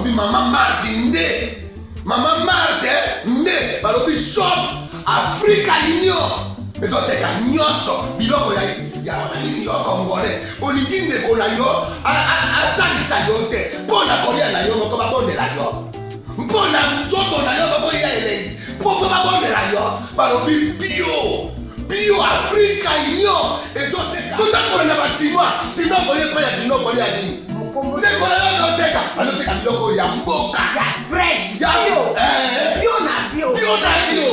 balobi Maman Marthe nde. Maman Marthe nde. Balobi shop Africa Union. Ezoteka nyonso biloko ya wananini yo Congolais. Olingi ndeko na yo asalisa yo te. Mpona kolia na yo moko babondela yo. Mpona nzoto na yo baboya elengi. Mpo babondela yo. Balobi bio Africa Union. Ezoteka. Tutakola na basinois. Sino kolia pa ya sino kolia nini. Ndeko na yo ezoteka. Azoteka biloko ya mboka. Ya fresh. Bio na bio.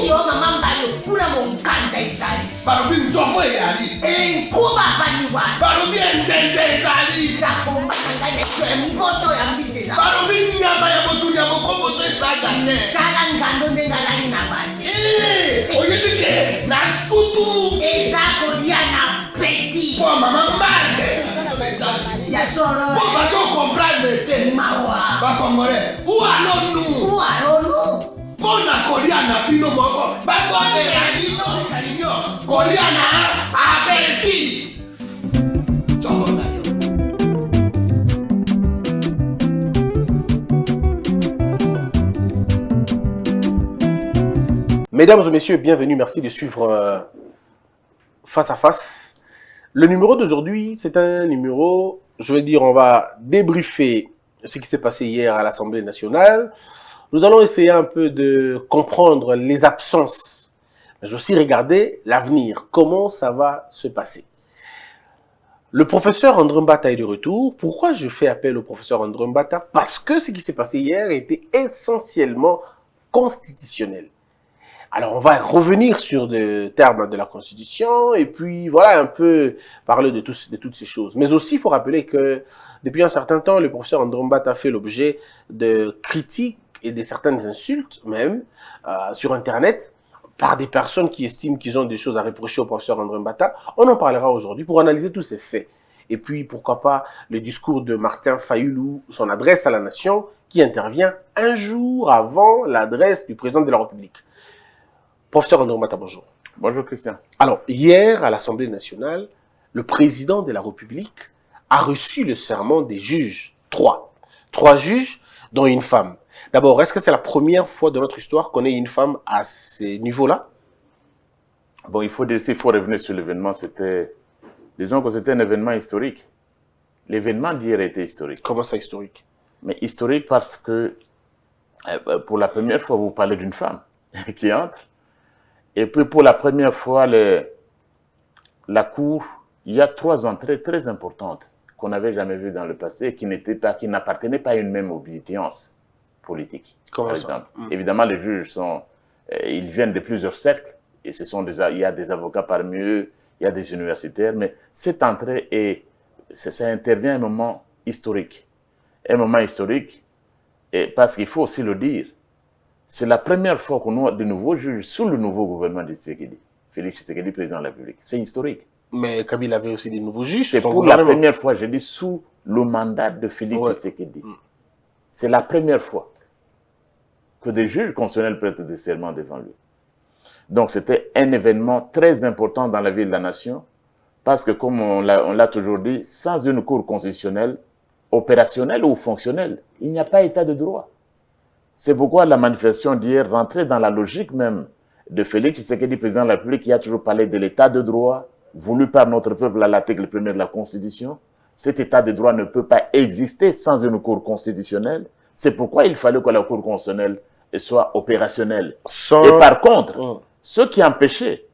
Yo mama mbayo. Kuna monkanja izali. Balobi nzomo eyali. Nkuba baniwa. Balobi njenje ezali. Zakomba kanganya kwe mpoto ya mbise za. Balobi nyama ya botu ya bokombo to ezaga ne. Kala ngando ndengalani na basi. Oyebike na sutu. Ezako dia na peti. Po Maman Marthe. Ya soro. Po bato comprendre te. Mawa. Ba Congolais. Ou alonu. Pona kolia na bino moko. Ba kondela bino. Kolia na apeti. Chongo na yo. Mesdames et messieurs, bienvenue. Merci de suivre Face à Face. Le numéro d'aujourd'hui, c'est un numéro, je vais dire, on va débriefer ce qui s'est passé hier à l'Assemblée nationale. Nous allons essayer un peu de comprendre les absences, mais aussi regarder l'avenir, comment ça va se passer. Le professeur André Mbata est de retour. Pourquoi je fais appel au professeur André Mbata? Parce que ce qui s'est passé hier était essentiellement constitutionnel. Alors, on va revenir sur les termes de la Constitution et puis, voilà, un peu parler de toutes ces choses. Mais aussi, il faut rappeler que depuis un certain temps, le professeur André Mbata a fait l'objet de critiques et de certaines insultes, même, sur Internet, par des personnes qui estiment qu'ils ont des choses à reprocher au professeur André Mbata. On en parlera aujourd'hui pour analyser tous ces faits. Et puis, pourquoi pas, le discours de Martin Fayulu, son adresse à la nation, qui intervient un jour avant l'adresse du président de la République. Professeur André Mbata, bonjour. Bonjour Christian. Alors, hier, à l'Assemblée nationale, le président de la République a reçu le serment des juges. Trois juges, dont une femme. D'abord, est-ce que c'est la première fois de notre histoire qu'on ait une femme à ce niveau-là? Bon, il faut revenir sur l'événement. Disons que c'était un événement historique. L'événement d'hier était historique. Comment ça, historique? Mais historique parce que, pour la première fois, vous parlez d'une femme qui entre. Et puis, pour la première fois, la Cour, il y a 3 entrées très importantes qu'on n'avait jamais vues dans le passé et qui n'appartenaient pas à une même obédience politique. Comment par ça? exemple. Évidemment, les juges ils viennent de plusieurs cercles et il y a des avocats parmi eux, il y a des universitaires, mais cette entrée, ça intervient à un moment historique. Un moment historique, et parce qu'il faut aussi le dire, c'est la première fois qu'on a de nouveaux juges sous le nouveau gouvernement de Tshisekedi. Félix Tshisekedi, président de la République. C'est historique. Mais Kabila avait aussi des nouveaux juges. C'est pour la première fois, je dis, sous le mandat de Félix Tshisekedi. C'est la première fois que des juges constitutionnels prêtent des serments devant lui. Donc, c'était un événement très important dans la vie de la nation, parce que, comme on l'a toujours dit, sans une cour constitutionnelle, opérationnelle ou fonctionnelle, il n'y a pas état de droit. C'est pourquoi la manifestation d'hier rentrait dans la logique même de Félix Tshisekedi, président de la République, qui a toujours parlé de l'état de droit, voulu par notre peuple à l'article 1er de la Constitution. Cet état de droit ne peut pas exister sans une cour constitutionnelle. C'est pourquoi il fallait que la cour constitutionnelle soit opérationnelle. Et par contre, ce qui empêchait,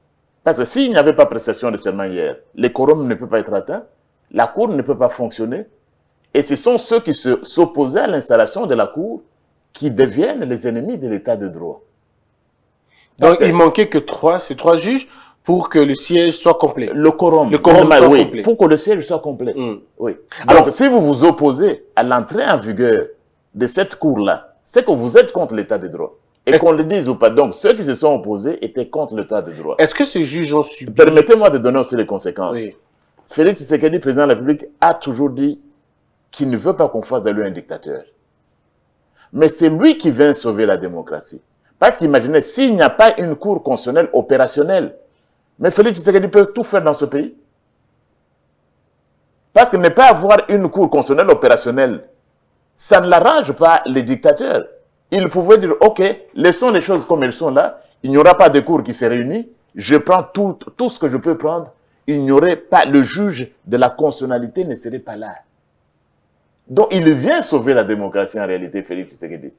parce que s'il n'y avait pas prestation de serment hier, le quorum ne peut pas être atteint, la cour ne peut pas fonctionner, et ce sont ceux qui s'opposaient à l'installation de la cour qui deviennent les ennemis de l'état de droit. Donc, il manquait que ces 3 juges pour que le siège soit complet. Le quorum soit complet. Pour que le siège soit complet. Oui. Alors, si vous vous opposez à l'entrée en vigueur de cette cour-là, c'est que vous êtes contre l'état de droit. Et qu'on le dise ou pas. Donc, ceux qui se sont opposés étaient contre l'état de droit. Est-ce que ces juges ont subi... Permettez-moi de donner aussi les conséquences. Oui. Félix Tshisekedi, président de la République, a toujours dit qu'il ne veut pas qu'on fasse de lui un dictateur. Mais c'est lui qui vient sauver la démocratie. Parce qu'imaginez, s'il n'y a pas une cour constitutionnelle opérationnelle, mais Félix Tshisekedi peut tout faire dans ce pays. Parce que ne pas avoir une cour constitutionnelle opérationnelle, Ça ne l'arrange pas les dictateurs. Ils pouvaient dire, OK, laissons les choses comme elles sont là. Il n'y aura pas de cour qui se réunit. Je prends tout ce que je peux prendre. Il n'y aurait pas, le juge de la constitutionnalité ne serait pas là. Donc, il vient sauver la démocratie en réalité, Félix Tshisekedi.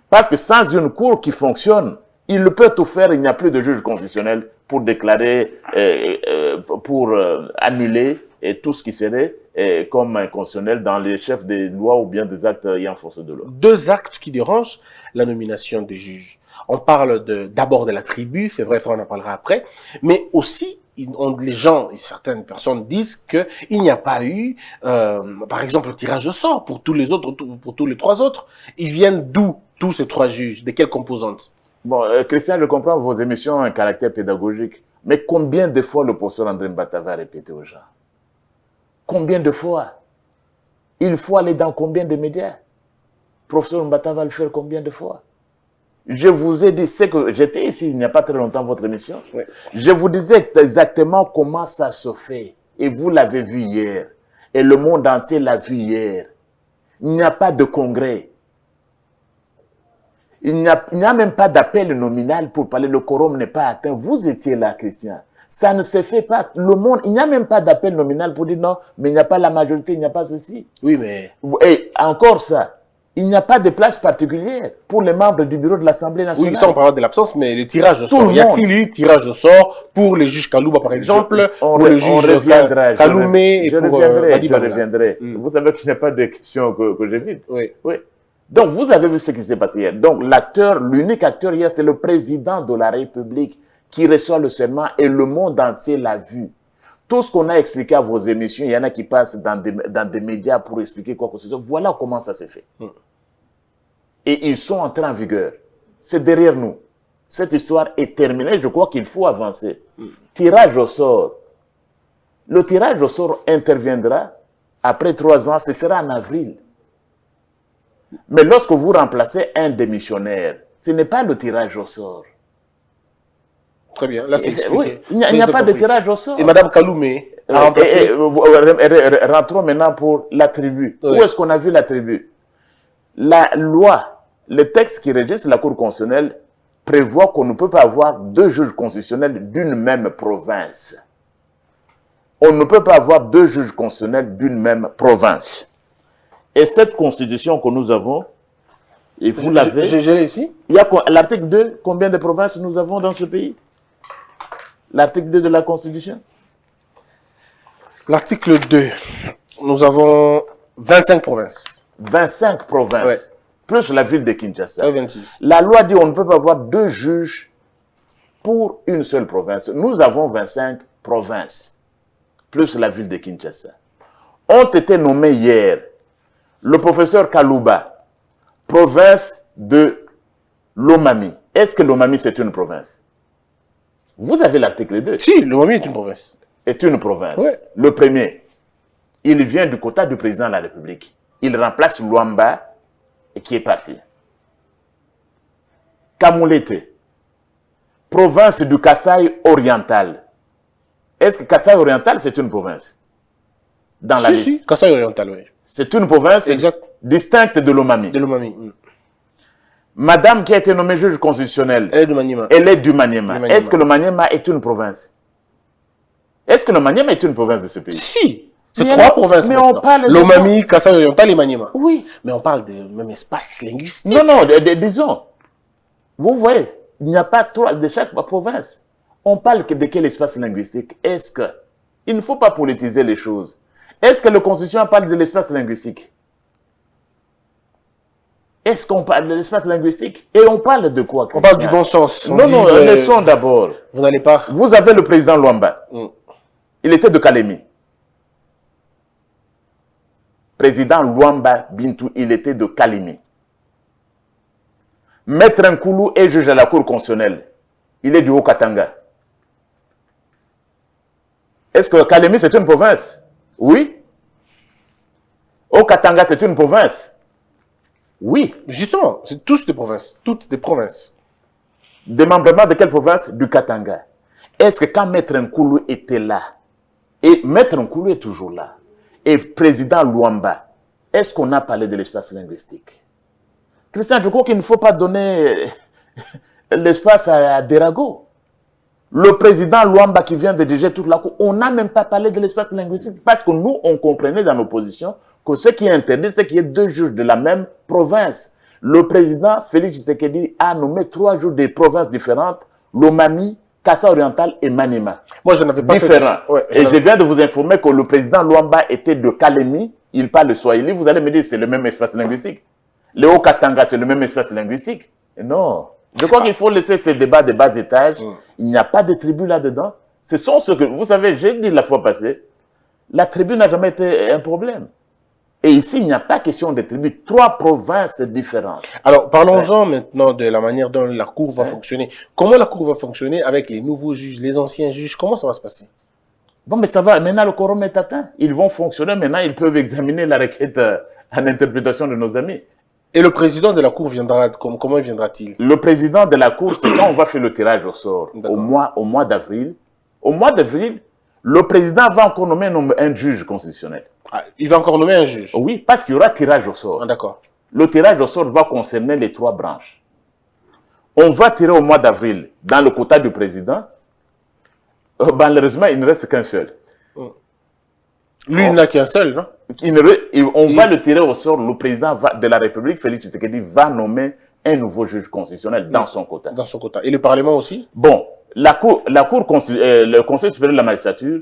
Parce que sans une cour qui fonctionne, il peut tout faire, il n'y a plus de juge constitutionnel pour déclarer, pour annuler tout ce qui serait comme inconstitutionnel dans les chefs des lois ou bien des actes ayant force de loi. Deux actes qui dérangent la nomination des juges. On parle d'abord de la tribu, c'est vrai, ça on en parlera après, mais aussi les gens et certaines personnes disent qu'il n'y a pas eu, par exemple, le tirage au sort pour tous les autres, pour tous les trois autres. Ils viennent d'où, tous ces trois juges? De quelles composantes? Bon, Christian, je comprends vos émissions ont un caractère pédagogique, mais combien de fois le professeur André Mbata va répéter aux gens? Combien de fois? Il faut aller dans combien de médias? Le professeur Mbata va le faire combien de fois? Je vous ai dit, c'est que j'étais ici il n'y a pas très longtemps, votre émission. Oui. Je vous disais exactement comment ça se fait. Et vous l'avez vu hier. Et le monde entier l'a vu hier. Il n'y a pas de congrès. Il n'y a même pas d'appel nominal pour parler. Le quorum n'est pas atteint. Vous étiez là, Christian. Ça ne se fait pas. Le monde, il n'y a même pas d'appel nominal pour dire non, mais il n'y a pas la majorité, il n'y a pas ceci. Oui, mais... Et encore ça. Il n'y a pas de place particulière pour les membres du bureau de l'Assemblée nationale. Oui, ça on parle de l'absence, mais le tirage au sort. Y a-t-il eu tirage au sort pour les juges Kalouba, par exemple, pour les juges Kaloumé et pour je reviendrai. Vous savez qu'il n'y a pas de questions que j'évite. Oui. Oui. Donc, vous avez vu ce qui s'est passé hier. Donc, l'unique acteur hier, c'est le président de la République qui reçoit le serment et le monde entier l'a vu. Tout ce qu'on a expliqué à vos émissions, il y en a qui passent dans des médias pour expliquer quoi que ce soit. Voilà comment ça s'est fait. Et ils sont entrés en vigueur. C'est derrière nous. Cette histoire est terminée. Je crois qu'il faut avancer. Tirage au sort. Le tirage au sort interviendra après 3 ans. Ce sera en avril. Mais lorsque vous remplacez un démissionnaire, ce n'est pas le tirage au sort. Très bien, là c'est expliqué. Oui, il n'y a pas de tirage au sort. Et Mme Kaloumé a remplacé... rentrons maintenant pour la tribu. Oui. Où est-ce qu'on a vu la tribu? La loi, le texte qui régisse la Cour constitutionnelle prévoit qu'on ne peut pas avoir 2 juges constitutionnels d'une même province. On ne peut pas avoir 2 juges constitutionnels d'une même province. Et cette constitution que nous avons, et vous l'avez... J'ai ici. Il y a l'article 2, combien de provinces nous avons dans ce pays? L'article 2 de la Constitution. L'article 2, nous avons 25 provinces. 25 provinces, ouais. Plus la ville de Kinshasa. 26. La loi dit qu'on ne peut pas avoir 2 juges pour une seule province. Nous avons 25 provinces, plus la ville de Kinshasa. Ont été nommés hier le professeur Kalouba, province de Lomami. Est-ce que Lomami c'est une province? Vous avez l'article 2. Si, Lomami est une province. Est une province. Ouais. Le premier, il vient du quota du président de la République. Il remplace Luamba qui est parti. Kamoulete, province du Kasaï oriental. Est-ce que Kasaï oriental c'est une province? Dans la liste. Si, Kasaï oriental, oui. C'est une province distincte de Lomami. De Lomami. Madame qui a été nommée juge constitutionnel. Elle est du Maniema. Elle est du Maniema. Est-ce que le Maniema est une province? Est-ce que le Maniema est une province de ce pays? Si. C'est 3 provinces. Mais on parle Lomami, Kasaï oriental et Maniema. Oui. Mais on parle de même espace linguistique. Non, disons. Vous voyez, il n'y a pas 3 de chaque province. On parle de quel espace linguistique? Est-ce que... Il ne faut pas politiser les choses. Est-ce que la Constitution parle de l'espace linguistique? Est-ce qu'on parle de l'espace linguistique? Et on parle de quoi? On parle du bon sens. Non, laissons d'abord. Vous n'allez pas... Vous avez le président Luamba. Il était de Kalemi. Président Luamba Bintou, il était de Kalemi. Maître Nkoulou est juge à la Cour constitutionnelle. Il est du Haut-Katanga. Est-ce que Kalemi c'est une province? Oui. Haut-Katanga c'est une province? Oui. Justement, c'est tous des provinces. Toutes des provinces. Démembrement de quelle province? Du Katanga. Est-ce que quand Maître Nkoulou était là, et Maître Nkoulou est toujours là, et président Luamba, est-ce qu'on a parlé de l'espace linguistique? Christian, je crois qu'il ne faut pas donner l'espace à Derago. Le président Luamba qui vient de diriger toute la cour, on n'a même pas parlé de l'espace linguistique parce que nous, on comprenait dans nos positions que ce qui est interdit, c'est qu'il y ait 2 juges de la même province. Le président Félix Tshisekedi a nommé 3 juges de provinces différentes, Lomami, Kassa Oriental et Maniema. Moi, je n'avais pas différents. Ouais, et je viens de vous informer que le président Luamba était de Kalemi, il parle le Swahili. Vous allez me dire c'est le même espace linguistique. Le Haut-Katanga, c'est le même espace linguistique. Et non. Je crois qu'il faut laisser ces débats de bas étage. Il n'y a pas de tribu là-dedans. Ce sont ce que, vous savez, j'ai dit la fois passée, la tribu n'a jamais été un problème. Et ici, il n'y a pas question de tribu. 3 provinces différentes. Alors, parlons-en maintenant de la manière dont la Cour va fonctionner. Comment la Cour va fonctionner avec les nouveaux juges, les anciens juges? Comment ça va se passer? Bon, mais ça va. Maintenant, le quorum est atteint. Ils vont fonctionner. Maintenant, ils peuvent examiner la requête en interprétation de nos amis. Et le président de la Cour viendra, comment viendra-t-il? Le président de la Cour, c'est quand on va faire le tirage au sort, au mois d'avril. Au mois d'avril, le président va encore nommer un juge constitutionnel. Ah, il va encore nommer un juge? Oui, parce qu'il y aura tirage au sort. Ah, d'accord. Le tirage au sort va concerner les 3 branches. On va tirer au mois d'avril dans le quota du président. Malheureusement, il ne reste qu'un seul. Lui, il n'a qu'un seul, non? On va le tirer au sort. Le président de la République, Félix Tshisekedi, va nommer un nouveau juge constitutionnel dans son quota. Dans son quota. Et le Parlement aussi? Bon, le Conseil supérieur de la magistrature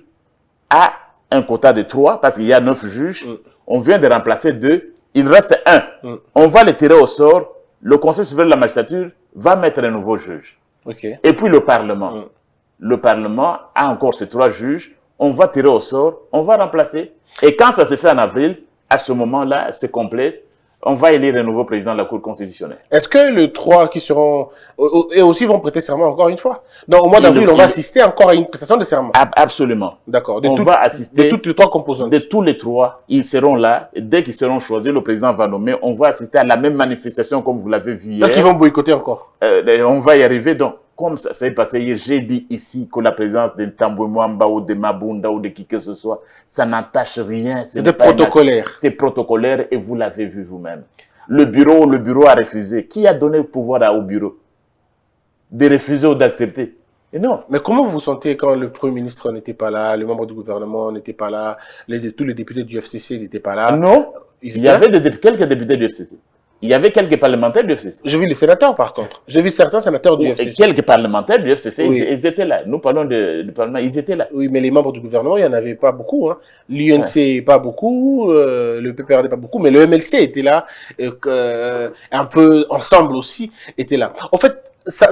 a un quota de 3 parce qu'il y a 9 juges. On vient de remplacer 2. Il reste 1. On va le tirer au sort. Le Conseil supérieur de la magistrature va mettre un nouveau juge. Okay. Et puis le Parlement. Le Parlement a encore ces 3 juges. On va tirer au sort, on va remplacer. Et quand ça se fait en avril, à ce moment-là, c'est complet. On va élire un nouveau président de la Cour constitutionnelle. Est-ce que les 3 qui seront... Et aussi vont prêter serment encore une fois? Donc, au mois d'avril, on va assister encore à une prestation de serment? Absolument. D'accord. On va assister... De toutes les 3 composantes? De tous les 3. Ils seront là. Et dès qu'ils seront choisis, le président va nommer. On va assister à la même manifestation comme vous l'avez vu hier. Est-ce qu'ils vont boycotter encore? On va y arriver. Donc, comme ça s'est passé hier, j'ai dit ici que la présence de Tambwe Mwamba ou de Mabunda ou de qui que ce soit, ça n'entache rien. C'est protocolaire. C'est protocolaire et vous l'avez vu vous-même. Le bureau a refusé. Qui a donné le pouvoir au bureau de refuser ou d'accepter? Et non. Mais comment vous vous sentez quand le Premier ministre n'était pas là, les membres du gouvernement n'étaient pas là, tous les députés du FCC n'étaient pas là? Non. Il y avait quelques députés du FCC. Il y avait quelques parlementaires du FCC. J'ai vu les sénateurs, par contre. J'ai vu certains sénateurs du FCC. Et quelques parlementaires du FCC, oui. Ils étaient là. Nous parlons du Parlement, ils étaient là. Oui, mais les membres du gouvernement, il n'y en avait pas beaucoup. Hein. L'UNC, pas beaucoup. Le PPRD, pas beaucoup. Mais le MLC était là. Un peu ensemble aussi, était là. En fait, ça...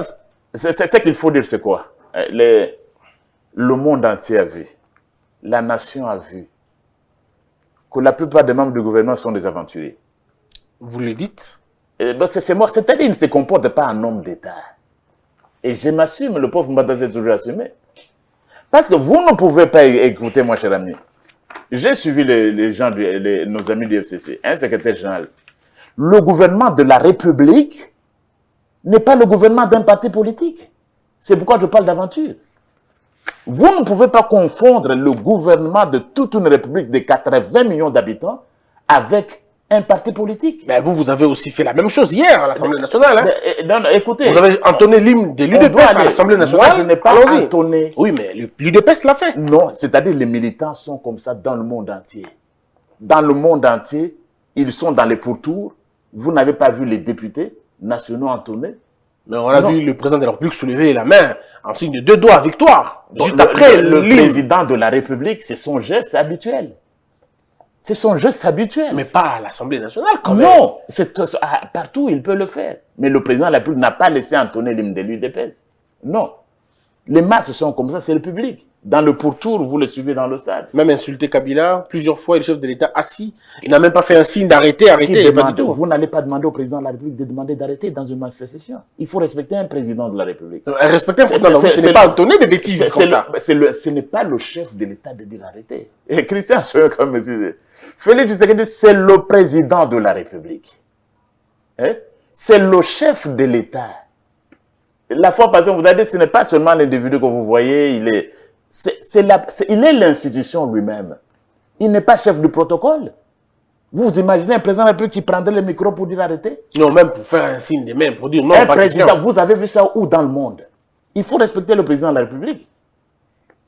C'est ce qu'il faut dire, c'est quoi? Le monde entier a vu. La nation a vu que la plupart des membres du gouvernement sont des aventuriers. Vous le dites? C'est moi. C'est-à-dire qu'il ne se comporte pas en homme d'État. Et je m'assume, le pauvre Mbata s'est toujours assumé. Parce que vous ne pouvez pas écouter, moi, cher ami. J'ai suivi les gens, nos amis du FCC, un secrétaire général. Le gouvernement de la République n'est pas le gouvernement d'un parti politique. C'est pourquoi je parle d'aventure. Vous ne pouvez pas confondre le gouvernement de toute une république de 80 millions d'habitants avec un parti politique. Mais vous avez aussi fait la même chose hier à l'Assemblée nationale. Hein? Non, écoutez. Vous avez entonné l'hymne de l'UDPS à l'Assemblée nationale. Moi, je n'ai pas entonné. Oui, mais l'UDPS l'a fait. Non, c'est-à-dire les militants sont comme ça dans le monde entier. Dans le monde entier, ils sont dans les pourtours. Vous n'avez pas vu les députés nationaux entonner? Mais on a vu le président de la République soulever la main en signe de 2 doigts, victoire. Juste après, le président de la République, c'est son geste habituel. C'est son geste habituel. Mais pas à l'Assemblée nationale, quand même. Non, partout, il peut le faire. Mais le président de la République n'a pas laissé entonner l'hymne de l'UDPS. Non. Les masses sont comme ça, c'est le public. Dans le pourtour, vous le suivez dans le stade. Même insulté Kabila, plusieurs fois, le chef de l'État assis. Il n'a même pas fait un signe d'arrêter, pas du tout. Vous n'allez pas demander au président de la République de demander d'arrêter dans une manifestation. Il faut respecter un président de la République. Respecter un président de la République, ce n'est pas entonner des bêtises comme ça. Ce n'est pas le chef de l'État de dire arrêter. Et Christian, comme me disait, Félix Tshisekedi, c'est le président de la République. Hein? C'est le chef de l'État. La fois passée, on vous a dit, ce n'est pas seulement l'individu que vous voyez, il est l'institution lui-même. Il n'est pas chef du protocole. Vous imaginez un président de la République qui prendrait le micro pour dire arrêtez? Non, même pour faire un signe des mains, pour dire non, Un pas président, question. vous avez vu ça où dans le monde? Il faut respecter le président de la République.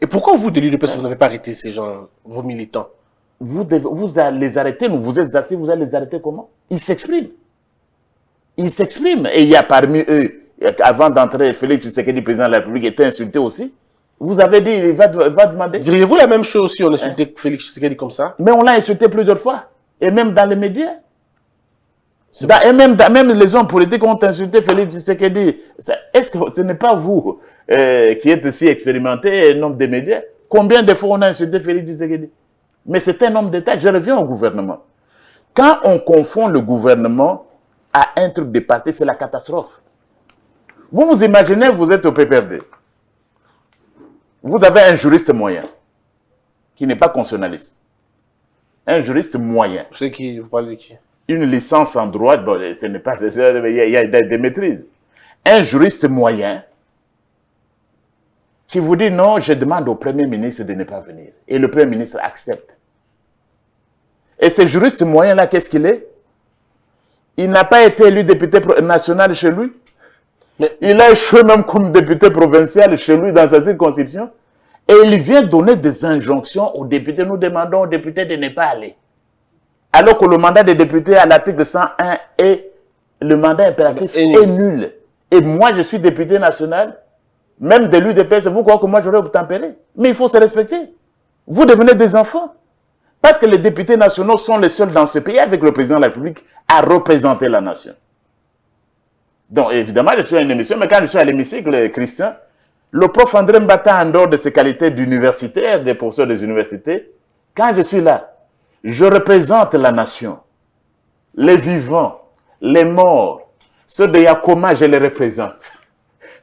Et pourquoi vous, de l'UDPS, vous n'avez pas arrêté ces gens, vos militants? Vous allez les arrêter, vous êtes assis, vous allez les arrêter comment? Ils s'expriment. Ils s'expriment. Et il y a parmi eux, avant d'entrer, Félix Tshisekedi, président de la République, était insulté aussi. Vous avez dit, il va demander. Diriez-vous la même chose si on insultait Félix Tshisekedi comme ça? Mais on l'a insulté plusieurs fois. Et même dans les médias. Et même les hommes politiques ont insulté Félix Tshisekedi. Est-ce que ce n'est pas vous qui êtes si expérimenté, un homme des médias? Combien de fois on a insulté Félix Tshisekedi? Mais c'est un homme d'État. Je reviens au gouvernement. Quand on confond le gouvernement à un truc de parti, c'est la catastrophe. Vous vous imaginez, vous êtes au PPRD. Vous avez un juriste moyen qui n'est pas constitutionnaliste. Un juriste moyen. C'est qui? Vous parlez de qui? Une licence en droit, bon, ce n'est pas, il y a des maîtrises. Un juriste moyen qui vous dit non, je demande au Premier ministre de ne pas venir. Et le Premier ministre accepte. Et ce juriste moyen-là, qu'est-ce qu'il est? Il n'a pas été élu député national chez lui. Mais il a échoué même comme député provincial chez lui dans sa circonscription. Et il vient donner des injonctions aux députés. Nous demandons aux députés de ne pas aller. Alors que le mandat des députés à l'article 101 et le mandat impératif est nul. Et moi, je suis député national, même de l'UDPS, vous croyez que moi j'aurais obtempéré? Mais il faut se respecter. Vous devenez des enfants. Parce que les députés nationaux sont les seuls dans ce pays, avec le président de la République, à représenter la nation. Donc, évidemment, je suis à une émission, mais quand je suis à l'hémicycle, Christian, le prof André Mbata, en dehors de ses qualités d'universitaire, des professeurs des universités, quand je suis là, je représente la nation. Les vivants, les morts, ceux de Yakoma, je les représente.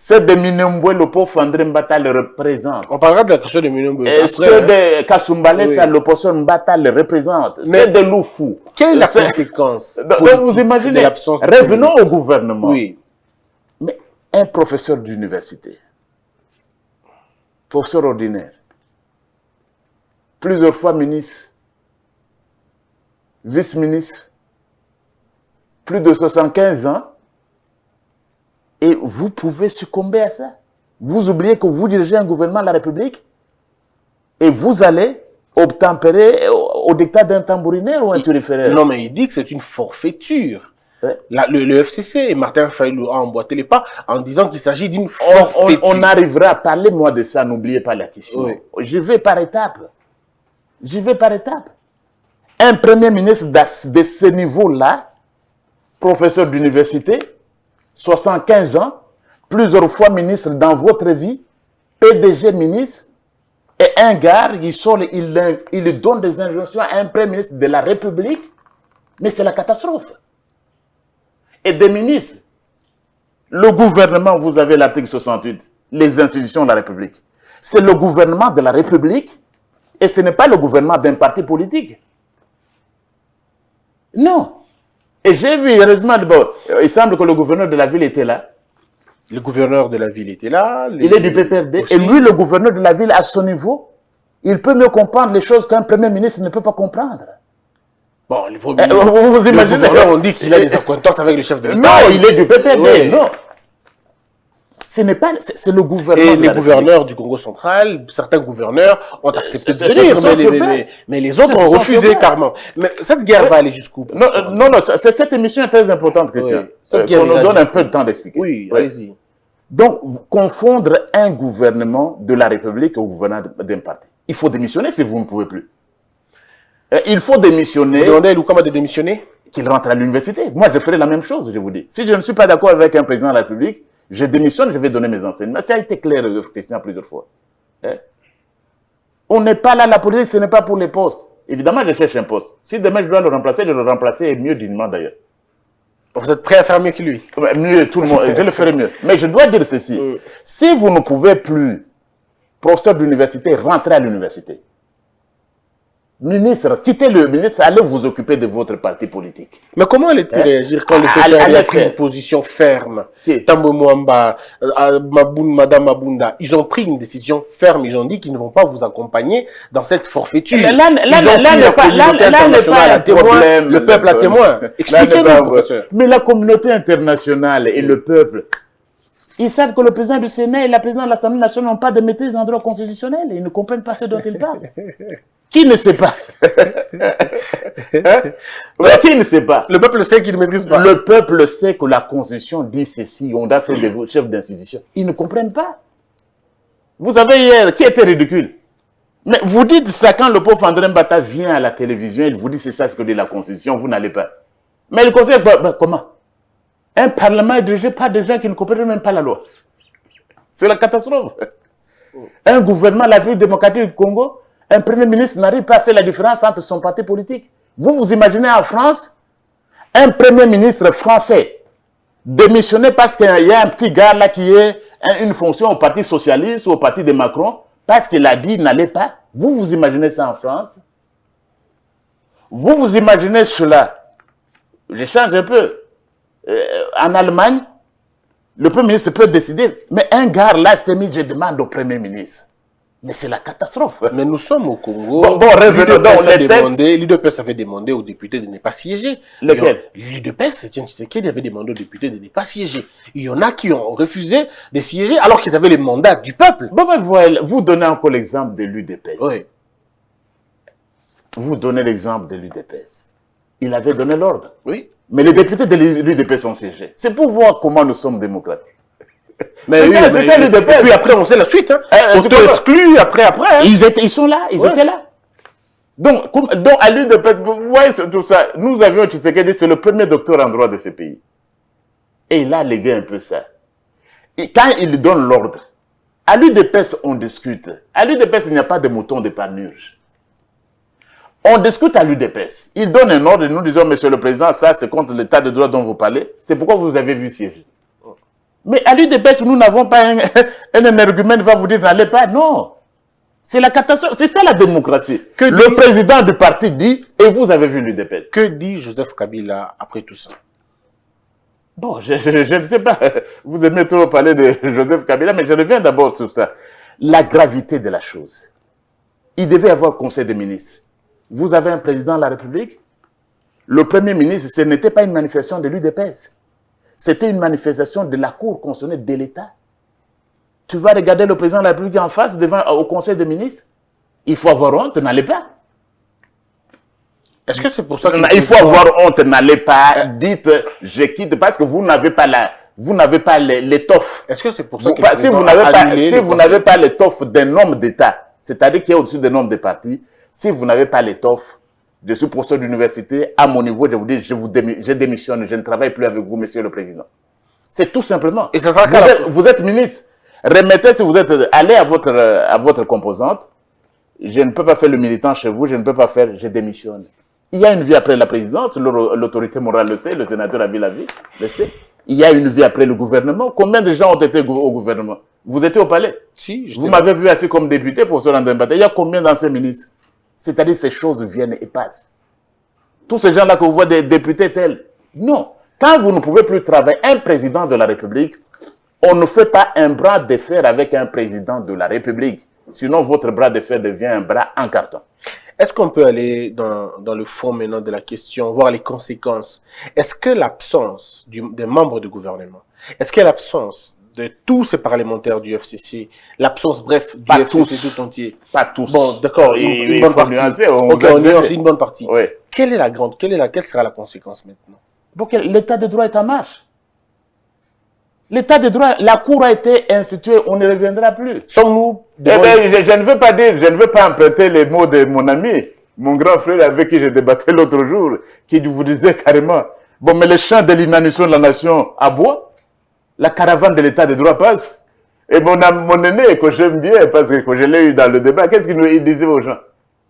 Ceux de Minembwe, le pauvre André Mbata le représente. On parlera de la question de Minembwe. Et ceux de Kasumbalesa, oui, le professeur Mbata le représente. Ceux de Loufou. Quelle est la conséquence donc vous imaginez, revenons au gouvernement. Oui. Mais un professeur d'université, professeur ordinaire, plusieurs fois ministre, vice-ministre, plus de 75 ans, et vous pouvez succomber à ça. Vous oubliez que vous dirigez un gouvernement de la République et vous allez obtempérer au dictat d'un tambourinaire ou un turiféraire. Non, mais il dit que c'est une forfaiture. Ouais. Le FCC et Martin Fayulu a emboîté les pas en disant qu'il s'agit d'une forfaiture. On arrivera, parlez-moi de ça, n'oubliez pas la question. Oui. Je vais par étapes. J'y vais par étapes. Un premier ministre de ce niveau-là, professeur d'université, 75 ans, plusieurs fois ministre dans votre vie, PDG ministre, et un gars, il donne des injonctions à un premier ministre de la République, mais c'est la catastrophe. Et des ministres, le gouvernement, vous avez l'article 68, les institutions de la République. C'est le gouvernement de la République, et ce n'est pas le gouvernement d'un parti politique. Non. Et j'ai vu, heureusement, il semble que le gouverneur de la ville était là. Le gouverneur de la ville était là. Il est du PPRD. Aussi. Et lui, le gouverneur de la ville, à son niveau, il peut mieux comprendre les choses qu'un premier ministre ne peut pas comprendre. Bon, le gouverneur, on dit qu'il a des acquaintances avec le chef de l'État. Non, il est du PPRD, oui. Non. Ce n'est pas, c'est le gouvernement. Et les gouverneurs du Congo central, certains gouverneurs ont accepté de venir, mais les autres ont refusé carrément. Mais cette guerre va aller jusqu'où? Non, cette émission est très importante, Christian. Oui. On nous donne un peu de temps d'expliquer. Oui, allez-y. Donc, confondre un gouvernement de la République au gouvernement d'un parti. Il faut démissionner si vous ne pouvez plus. Il faut démissionner. Vous demandez à Loukama de démissionner? Qu'il rentre à l'université. Moi, je ferai la même chose, je vous dis. Si je ne suis pas d'accord avec un président de la République, je démissionne, je vais donner mes enseignements. Ça a été clair, Christian, plusieurs fois. On n'est pas là, la politique, ce n'est pas pour les postes. Évidemment, je cherche un poste. Si demain je dois le remplacer et mieux dignement d'ailleurs. Vous êtes prêt à faire mieux que lui? Mieux, tout le monde, je le ferai mieux. Mais je dois dire ceci. Si vous ne pouvez plus, professeur d'université, rentrer à l'université. Ministre, quittez le ministre, allez vous occuper de votre parti politique. Mais comment allait-il réagir quand le PPR a pris une position ferme? Tambo Mwamba, Madame Mabunda, ils ont pris une décision ferme. Ils ont dit qu'ils ne vont pas vous accompagner dans cette forfaiture. Là n'est pas un problème. Le peuple a témoin. Expliquez-nous, professeur. Mais la communauté internationale et le peuple, ils savent que le président du Sénat et la présidente de l'Assemblée nationale n'ont pas de maîtrise en droit constitutionnel. Ils ne comprennent pas ce dont ils parlent. Qui ne sait pas? Qui ne sait pas? Le peuple sait qu'il ne maîtrise pas. Le peuple sait que la Constitution dit ceci. On doit faire des chefs d'institution. Ils ne comprennent pas. Vous savez hier, qui était ridicule? Mais vous dites ça quand le pauvre André Mbata vient à la télévision, il vous dit c'est ça ce que dit la Constitution, vous n'allez pas. Mais le Conseil, comment? Un parlement est dirigé par des gens qui ne comprennent même pas la loi. C'est la catastrophe. Un gouvernement, la République démocratique du Congo, un premier ministre n'arrive pas à faire la différence entre son parti politique. Vous imaginez en France, un premier ministre français démissionné parce qu'il y a un petit gars là qui est une fonction au parti socialiste ou au parti de Macron, parce qu'il a dit n'allez pas. Vous imaginez ça en France? Vous imaginez cela? Je change un peu. En Allemagne, le premier ministre peut décider, mais un gars là s'est mis, je demande au premier ministre. Mais c'est la catastrophe. Mais nous sommes au Congo. Revenons dans les textes. L'UDPS avait demandé aux députés de ne pas siéger. Lequel? L'UDPS, Etienne Tshisekedi avait demandé aux députés de ne pas siéger. Il y en a qui ont refusé de siéger alors qu'ils avaient les mandats du peuple. Vous donnez encore l'exemple de l'UDPS. Oui. Vous donnez l'exemple de l'UDPS. Il avait donné l'ordre. Oui. Mais les députés de l'UDPS ont siégé. C'est pour voir comment nous sommes démocratiques. Mais et puis après, on sait la suite. Hein. On te exclut après. Hein. Ils sont là, ils étaient là. Donc à l'UDPS, vous voyez tout ça. Nous avions Tshisekedi, c'est le premier docteur en droit de ce pays. Et il a légué un peu ça. Et quand il donne l'ordre, à l'UDPS, on discute. À l'UDPS, il n'y a pas de mouton de panurge. On discute à l'UDPS. Il donne un ordre et nous disons, Monsieur le Président, ça c'est contre l'état de droit dont vous parlez. C'est pourquoi vous avez vu siéger. Mais à l'UDPS, nous n'avons pas un argument qui va vous dire n'allez pas. Non. C'est la catastrophe. C'est ça la démocratie. Le président du parti dit, et vous avez vu l'UDPS. Que dit Joseph Kabila après tout ça? Bon, je ne sais pas. Vous aimez trop parler de Joseph Kabila, mais je reviens d'abord sur ça. La gravité de la chose. Il devait y avoir conseil des ministres. Vous avez un président de la République. Le premier ministre, ce n'était pas une manifestation de l'UDPS. C'était une manifestation de la Cour constitutionnelle de l'État. Tu vas regarder le président de la République en face au Conseil des ministres. Il faut avoir honte, n'allez pas. Est-ce que c'est pour ça que... Il faut avoir honte, n'allez pas. Dites, je quitte, parce que vous n'avez pas l'étoffe. Est-ce que c'est pour ça que... Si vous n'avez pas l'étoffe d'un homme d'État, c'est-à-dire qui est au-dessus d'un homme de parti, si vous n'avez pas l'étoffe, je suis professeur d'université, à mon niveau, je vous dis, je démissionne, je ne travaille plus avec vous, Monsieur le Président. C'est tout simplement. Et ça sera vous êtes ministre. Remettez si vous êtes... Allez à votre composante. Je ne peux pas faire le militant chez vous, je ne peux pas faire, je démissionne. Il y a une vie après la présidence, l'autorité morale le sait, le sénateur Abi Lavi le sait. Il y a une vie après le gouvernement. Combien de gens ont été au gouvernement? Vous étiez au palais? Si. Vous m'avez vu assis comme député pour se rendre un bataille. Il y a combien d'anciens ministres? C'est-à-dire ces choses viennent et passent. Tous ces gens-là que vous voyez des députés tels. Non. Quand vous ne pouvez plus travailler, un président de la République, on ne fait pas un bras de fer avec un président de la République. Sinon, votre bras de fer devient un bras en carton. Est-ce qu'on peut aller dans le fond maintenant de la question, voir les conséquences? Est-ce que l'absence des membres du gouvernement, est-ce que l'absence de tous ces parlementaires du FCC, l'absence, bref, du FCC tout entier? Pas tous. Bon, d'accord, une bonne partie. Ok, on nuance une bonne partie. Oui. Quelle sera la conséquence maintenant? Bon, l'état de droit est en marche. L'état de droit, la Cour a été instituée, on ne reviendra plus. Sommes-nous... je ne veux pas dire, je ne veux pas emprunter les mots de mon ami, mon grand frère avec qui j'ai débattu l'autre jour, qui vous disait carrément, bon, mais le chant de l'inanition de la nation aboie, la caravane de l'état de droit passe. Et mon aîné, que j'aime bien, parce que je l'ai eu dans le débat, qu'est-ce qu'il disait aux gens?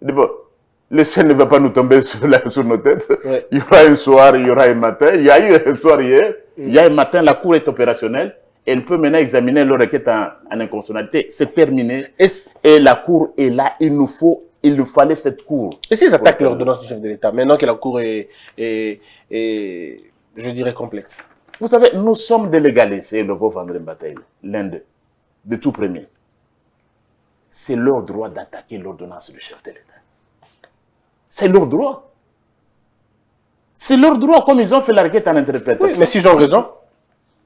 Il dit, bon, le ciel ne va pas nous tomber sur nos têtes. Ouais. Il y aura un soir, il y aura un matin. Il y a eu un soir hier. Il y a un matin, la Cour est opérationnelle. Elle peut maintenant examiner leur requête en inconstitutionnalité. C'est terminé. Et la Cour est là. Il nous faut il lui fallait cette cour. Et s'ils attaquent l'ordonnance du chef de l'État, maintenant que la cour est, je dirais, complète? Vous savez, nous sommes des légalistes, et le pauvre André Bataille, l'un d'eux, de tout premier. C'est leur droit d'attaquer l'ordonnance du chef de l'État. C'est leur droit. C'est leur droit, comme ils ont fait la requête en interprétation. Oui, mais s'ils ont raison.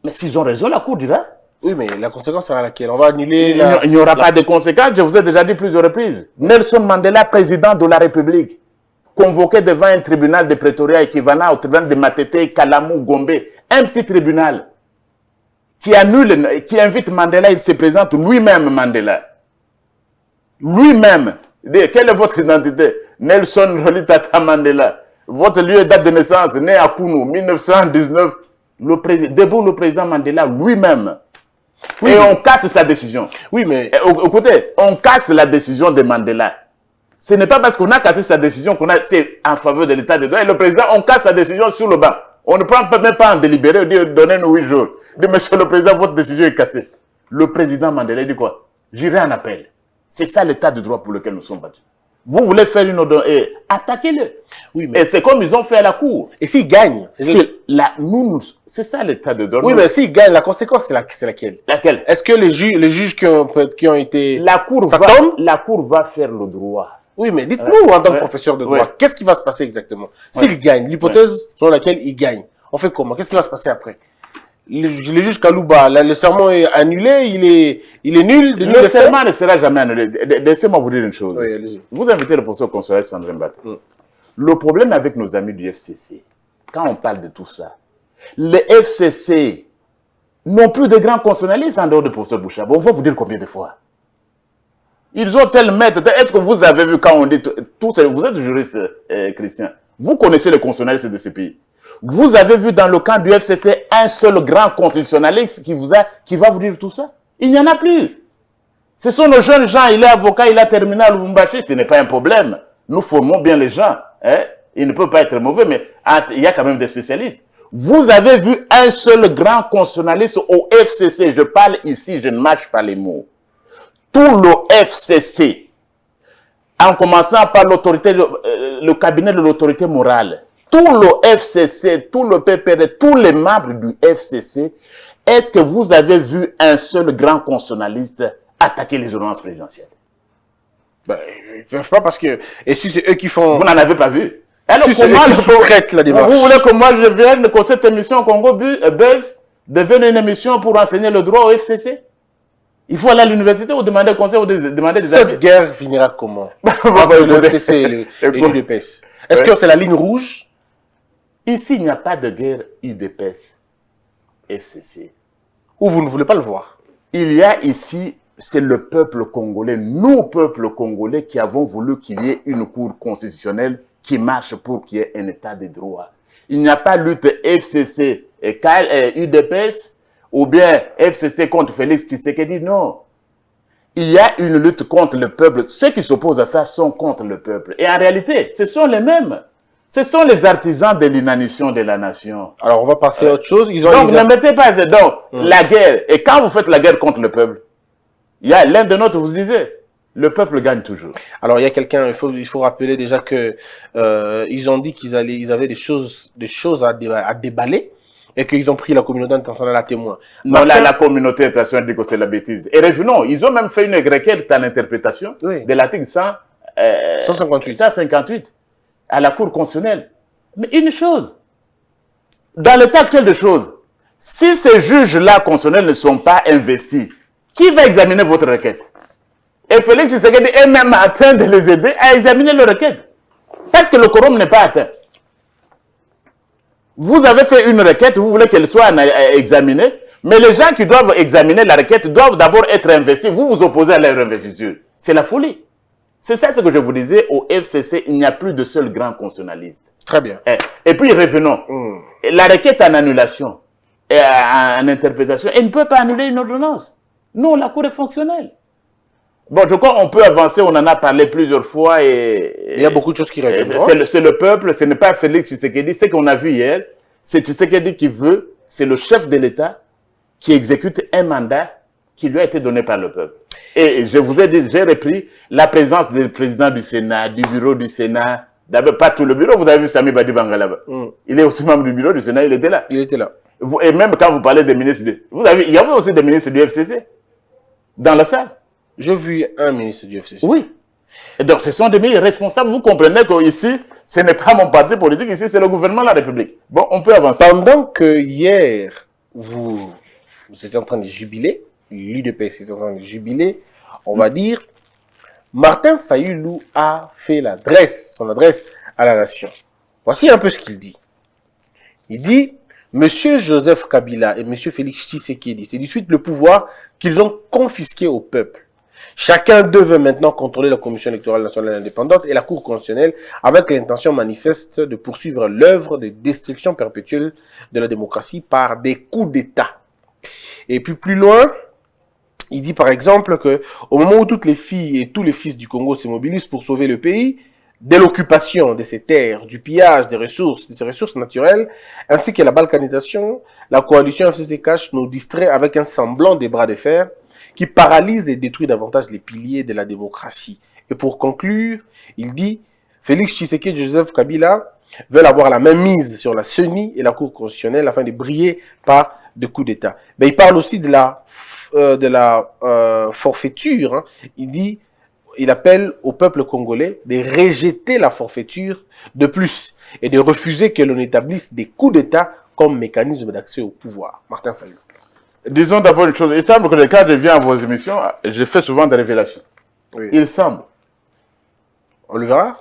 Mais s'ils ont raison, la Cour dira. Oui, mais la conséquence sera laquelle? On va annuler Il n'y aura pas de conséquences, je vous ai déjà dit plusieurs reprises. Nelson Mandela, président de la République, convoqué devant un tribunal de Pretoria équivalent au tribunal de Matete, Kalamou, Gombe, un petit tribunal qui annule, qui invite Mandela, il se présente lui-même Mandela. Lui-même. Quelle est votre identité? Nelson Roli Tata Mandela. Votre lieu et date de naissance, né à Kounou, 1919. Debout le président Mandela lui-même. Oui, et on casse sa décision. Oui, mais... Écoutez, on casse la décision de Mandela. Ce n'est pas parce qu'on a cassé sa décision qu'on a c'est en faveur de l'état de droit. Et le président, on casse sa décision sur le banc. On ne prend même pas en délibéré, on dit donnez-nous 8 jours. Dit, monsieur le président, votre décision est cassée. Le président Mandela dit quoi? J'irai en appel. C'est ça l'état de droit pour lequel nous sommes battus. Vous voulez faire une ordonnance et attaquez-le. Oui, mais... Et c'est comme ils ont fait à la cour. Et s'ils gagnent? C'est ça l'état de droit. Oui, mais s'ils gagnent, la conséquence, c'est laquelle? Laquelle? Est-ce que les juges qui ont été... La cour va faire le droit. Oui, mais dites-nous, en tant que professeur de droit, qu'est-ce qui va se passer exactement? S'ils gagnent, l'hypothèse selon laquelle ils gagnent, on fait comment? Qu'est-ce qui va se passer après? Le juge Kalouba, le serment est annulé, il est nul. Le serment ne sera jamais annulé. Laissez-moi vous dire une chose. Oui, allez-y. Vous invitez le professeur consulaire Sandrine Bat. Le problème avec nos amis du FCC, quand on parle de tout ça, les FCC n'ont plus de grands constitutionnalistes en dehors de professeur Bouchab. On va vous dire combien de fois. Ils ont tel maître. Est-ce que vous avez vu quand on dit tout ça? Vous êtes juriste, Christian. Vous connaissez les constitutionnalistes de ce pays. Vous avez vu dans le camp du FCC un seul grand constitutionnaliste qui va vous dire tout ça? Il n'y en a plus. Ce sont nos jeunes gens, il est avocat, il a terminé à Lubumbashi, ce n'est pas un problème. Nous formons bien les gens. Hein? Il ne peut pas être mauvais, mais il y a quand même des spécialistes. Vous avez vu un seul grand constitutionnaliste au FCC. Je parle ici, je ne mâche pas les mots. Tout le FCC, en commençant par l'autorité, le cabinet de l'autorité morale, tout le FCC, tout le PPR, tous les membres du FCC, est-ce que vous avez vu un seul grand constitutionnaliste attaquer les ordonnances présidentielles? Ben, ils ne peuvent pas parce que... Et si c'est eux qui font... Vous n'en avez pas vu? Alors, si comment je traite la démarche? Vous voulez que moi je vienne, que cette émission Congo Buzz devienne une émission pour enseigner le droit au FCC? Il faut aller à l'université ou demander conseil ou demander des avis. Cette guerre finira comment? Entre le FCC et l'UDPS. Est-ce que c'est la ligne rouge? Ici, il n'y a pas de guerre UDPS, FCC. Ou vous ne voulez pas le voir? Il y a ici, c'est le peuple congolais, nous, peuple congolais, qui avons voulu qu'il y ait une cour constitutionnelle qui marche pour qu'il y ait un état de droit. Il n'y a pas lutte FCC et UDPS ou bien FCC contre Félix Tshisekedi, non. Il y a une lutte contre le peuple. Ceux qui s'opposent à ça sont contre le peuple. Et en réalité, ce sont les mêmes. Ce sont les artisans de l'inanition de la nation. Alors, on va passer à autre chose. Donc, ne mettez pas... Donc, la guerre. Et quand vous faites la guerre contre le peuple, il y a l'un de nôtres, vous disiez, le peuple gagne toujours. Alors, il y a quelqu'un, il faut rappeler déjà que ils ont dit qu'ils avaient des choses à déballer et qu'ils ont pris la communauté internationale à témoin. Non, la communauté internationale dit que c'est la bêtise. Et revenons, ils ont même fait une requête à l'interprétation de l'article 158 à la Cour constitutionnelle. Mais une chose, dans l'état actuel des choses, si ces juges-là constitutionnels ne sont pas investis, qui va examiner votre requête? Et Félix Tshisekedi est même en train de les aider à examiner leur requête. Parce que le quorum n'est pas atteint. Vous avez fait une requête, vous voulez qu'elle soit examinée, mais les gens qui doivent examiner la requête doivent d'abord être investis. Vous vous opposez à leur investiture. C'est la folie. C'est ça ce que je vous disais, au FCC, il n'y a plus de seul grand constitutionnaliste. Très bien. Et puis revenons. La requête en annulation et en interprétation, elle ne peut pas annuler une ordonnance. Non, la Cour est fonctionnelle. Bon, je crois qu'on peut avancer, on en a parlé plusieurs fois et... Il y a beaucoup de choses qui règlent. C'est le peuple, ce n'est pas Félix Tshisekedi. Ce qu'on a vu hier, c'est Tshisekedi qui veut, c'est le chef de l'État qui exécute un mandat qui lui a été donné par le peuple. Et je vous ai dit, j'ai repris la présence du président du Sénat, du bureau du Sénat. D'abord, pas tout le bureau, vous avez vu Sami Badi Banga là-bas. Il est aussi membre du bureau du Sénat, il était là. Il était là. Et même quand vous parlez des ministres, il y avait aussi des ministres du FCC dans la salle. J'ai vu un ministre du FCC. Oui. Et donc, ce sont des ministres responsables. Vous comprenez qu'ici, ce n'est pas mon parti politique, ici, c'est le gouvernement de la République. Bon, on peut avancer. Pendant que hier, vous étiez en train de jubiler, l'UDPS était en train de jubiler, on va dire, Martin Fayulu a fait son adresse à la nation. Voici un peu ce qu'il dit. Il dit, Monsieur Joseph Kabila et Monsieur Félix Tshisekedi, c'est du suite le pouvoir qu'ils ont confisqué au peuple. Chacun d'eux veut maintenant contrôler la Commission électorale nationale indépendante et la Cour constitutionnelle avec l'intention manifeste de poursuivre l'œuvre de destruction perpétuelle de la démocratie par des coups d'État. Et puis plus loin, il dit par exemple que au moment où toutes les filles et tous les fils du Congo se mobilisent pour sauver le pays, de l'occupation de ces terres, du pillage des ressources, de ces ressources naturelles, ainsi que la balkanisation, la coalition FCC-Cash nous distrait avec un semblant des bras de fer qui paralyse et détruit davantage les piliers de la démocratie. Et pour conclure, il dit, Félix Tshisekedi et Joseph Kabila veulent avoir la même mise sur la CENI et la Cour constitutionnelle afin de briller par des coups d'État. Mais il parle aussi de la forfaiture. Hein. Il appelle au peuple congolais de rejeter la forfaiture de plus et de refuser que l'on établisse des coups d'État comme mécanisme d'accès au pouvoir. Martin Fayulu. Disons d'abord une chose. Il semble que quand je viens à vos émissions, je fais souvent des révélations. Oui. Il semble. On le verra.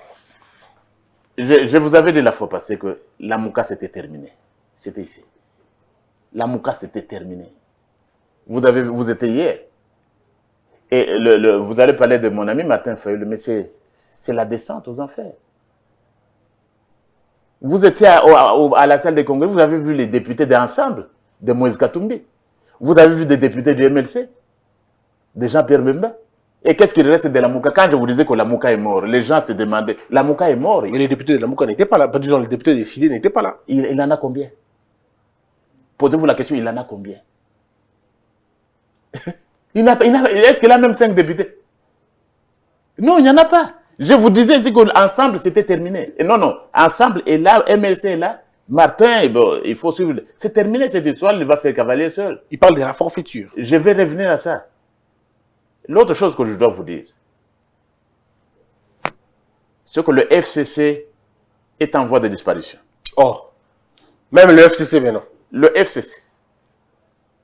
Je vous avais dit la fois passée que la Mouka c'était terminé. C'était ici. La Mouka c'était terminé. Vous étiez hier. Et vous allez parler de mon ami Martin Fayulu, mais c'est la descente aux enfers. Vous étiez à la salle des congrès, vous avez vu les députés d'ensemble de Moïse Katumbi. Vous avez vu des députés du MLC, de Jean-Pierre Bemba. Et qu'est-ce qu'il reste de la Mouka? Quand je vous disais que la Mouka est mort, les gens se demandaient, la Mouka est mort. Mais les députés de la Mouka n'étaient pas là. Disons, les députés décidés n'étaient pas là. Il en a combien? Posez-vous la question, il en a combien? Est-ce qu'il a même 5 députés? Non, il n'y en a pas. Je vous disais ici qu'ensemble, c'était terminé. Et non, ensemble est là, MLC est là. Martin, bon, il faut suivre. C'est terminé cette histoire, il va faire cavalier seul. Il parle de la forfaiture. Je vais revenir à ça. L'autre chose que je dois vous dire, c'est que le FCC est en voie de disparition. Oh, même le FCC maintenant. Le FCC.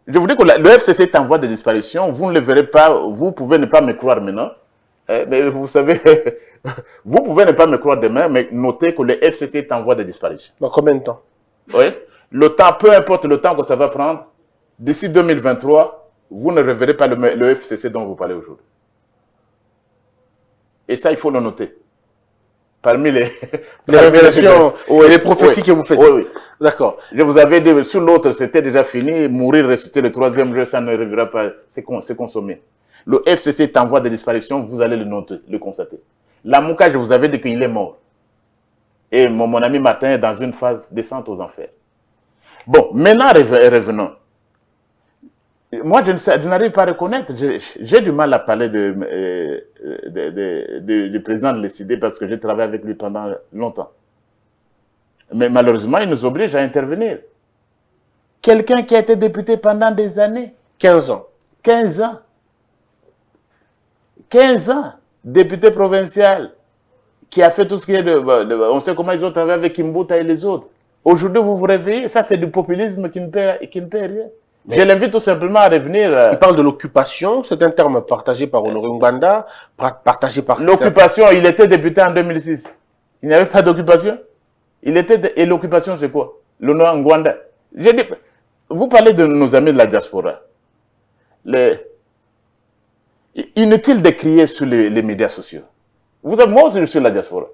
Je vous dis que le FCC est en voie de disparition. Vous ne le verrez pas, vous pouvez ne pas me croire maintenant. Mais vous savez, vous pouvez ne pas me croire demain, mais notez que le FCC est en voie de disparition. Dans combien de temps? Oui. Le temps, peu importe le temps que ça va prendre, d'ici 2023, vous ne reverrez pas le FCC dont vous parlez aujourd'hui. Et ça, il faut le noter. Parmi les révélations et les prophéties que vous faites. Oui. D'accord. Je vous avais dit, sur l'autre, c'était déjà fini. Mourir, ressusciter le troisième jour, ça ne reviendra pas. C'est consommé. Le FCC est en voie de disparition, vous allez le noter, le constater. La Mouka, je vous avais dit qu'il est mort. Et mon ami Martin est dans une phase descente aux enfers. Bon, maintenant, revenons. Moi, je n'arrive pas à reconnaître. J'ai du mal à parler du président de l'ECD parce que j'ai travaillé avec lui pendant longtemps. Mais malheureusement, il nous oblige à intervenir. Quelqu'un qui a été député pendant des années. 15 ans. 15 ans. 15 ans. Député provincial. Qui a fait tout ce qui est on sait comment ils ont travaillé avec Kimbuta et les autres. Aujourd'hui, vous vous réveillez. Ça, c'est du populisme qui ne paie rien. Je l'invite tout simplement à revenir. Il parle de l'occupation, c'est un terme partagé par Honoré Mbanda, partagé par... L'occupation, il était député en 2006. Il n'y avait pas d'occupation. Et l'occupation, c'est quoi? L'honneur Ngwanda. Vous parlez de nos amis de la diaspora. Inutile de crier sur les médias sociaux. Moi aussi, je suis de la diaspora.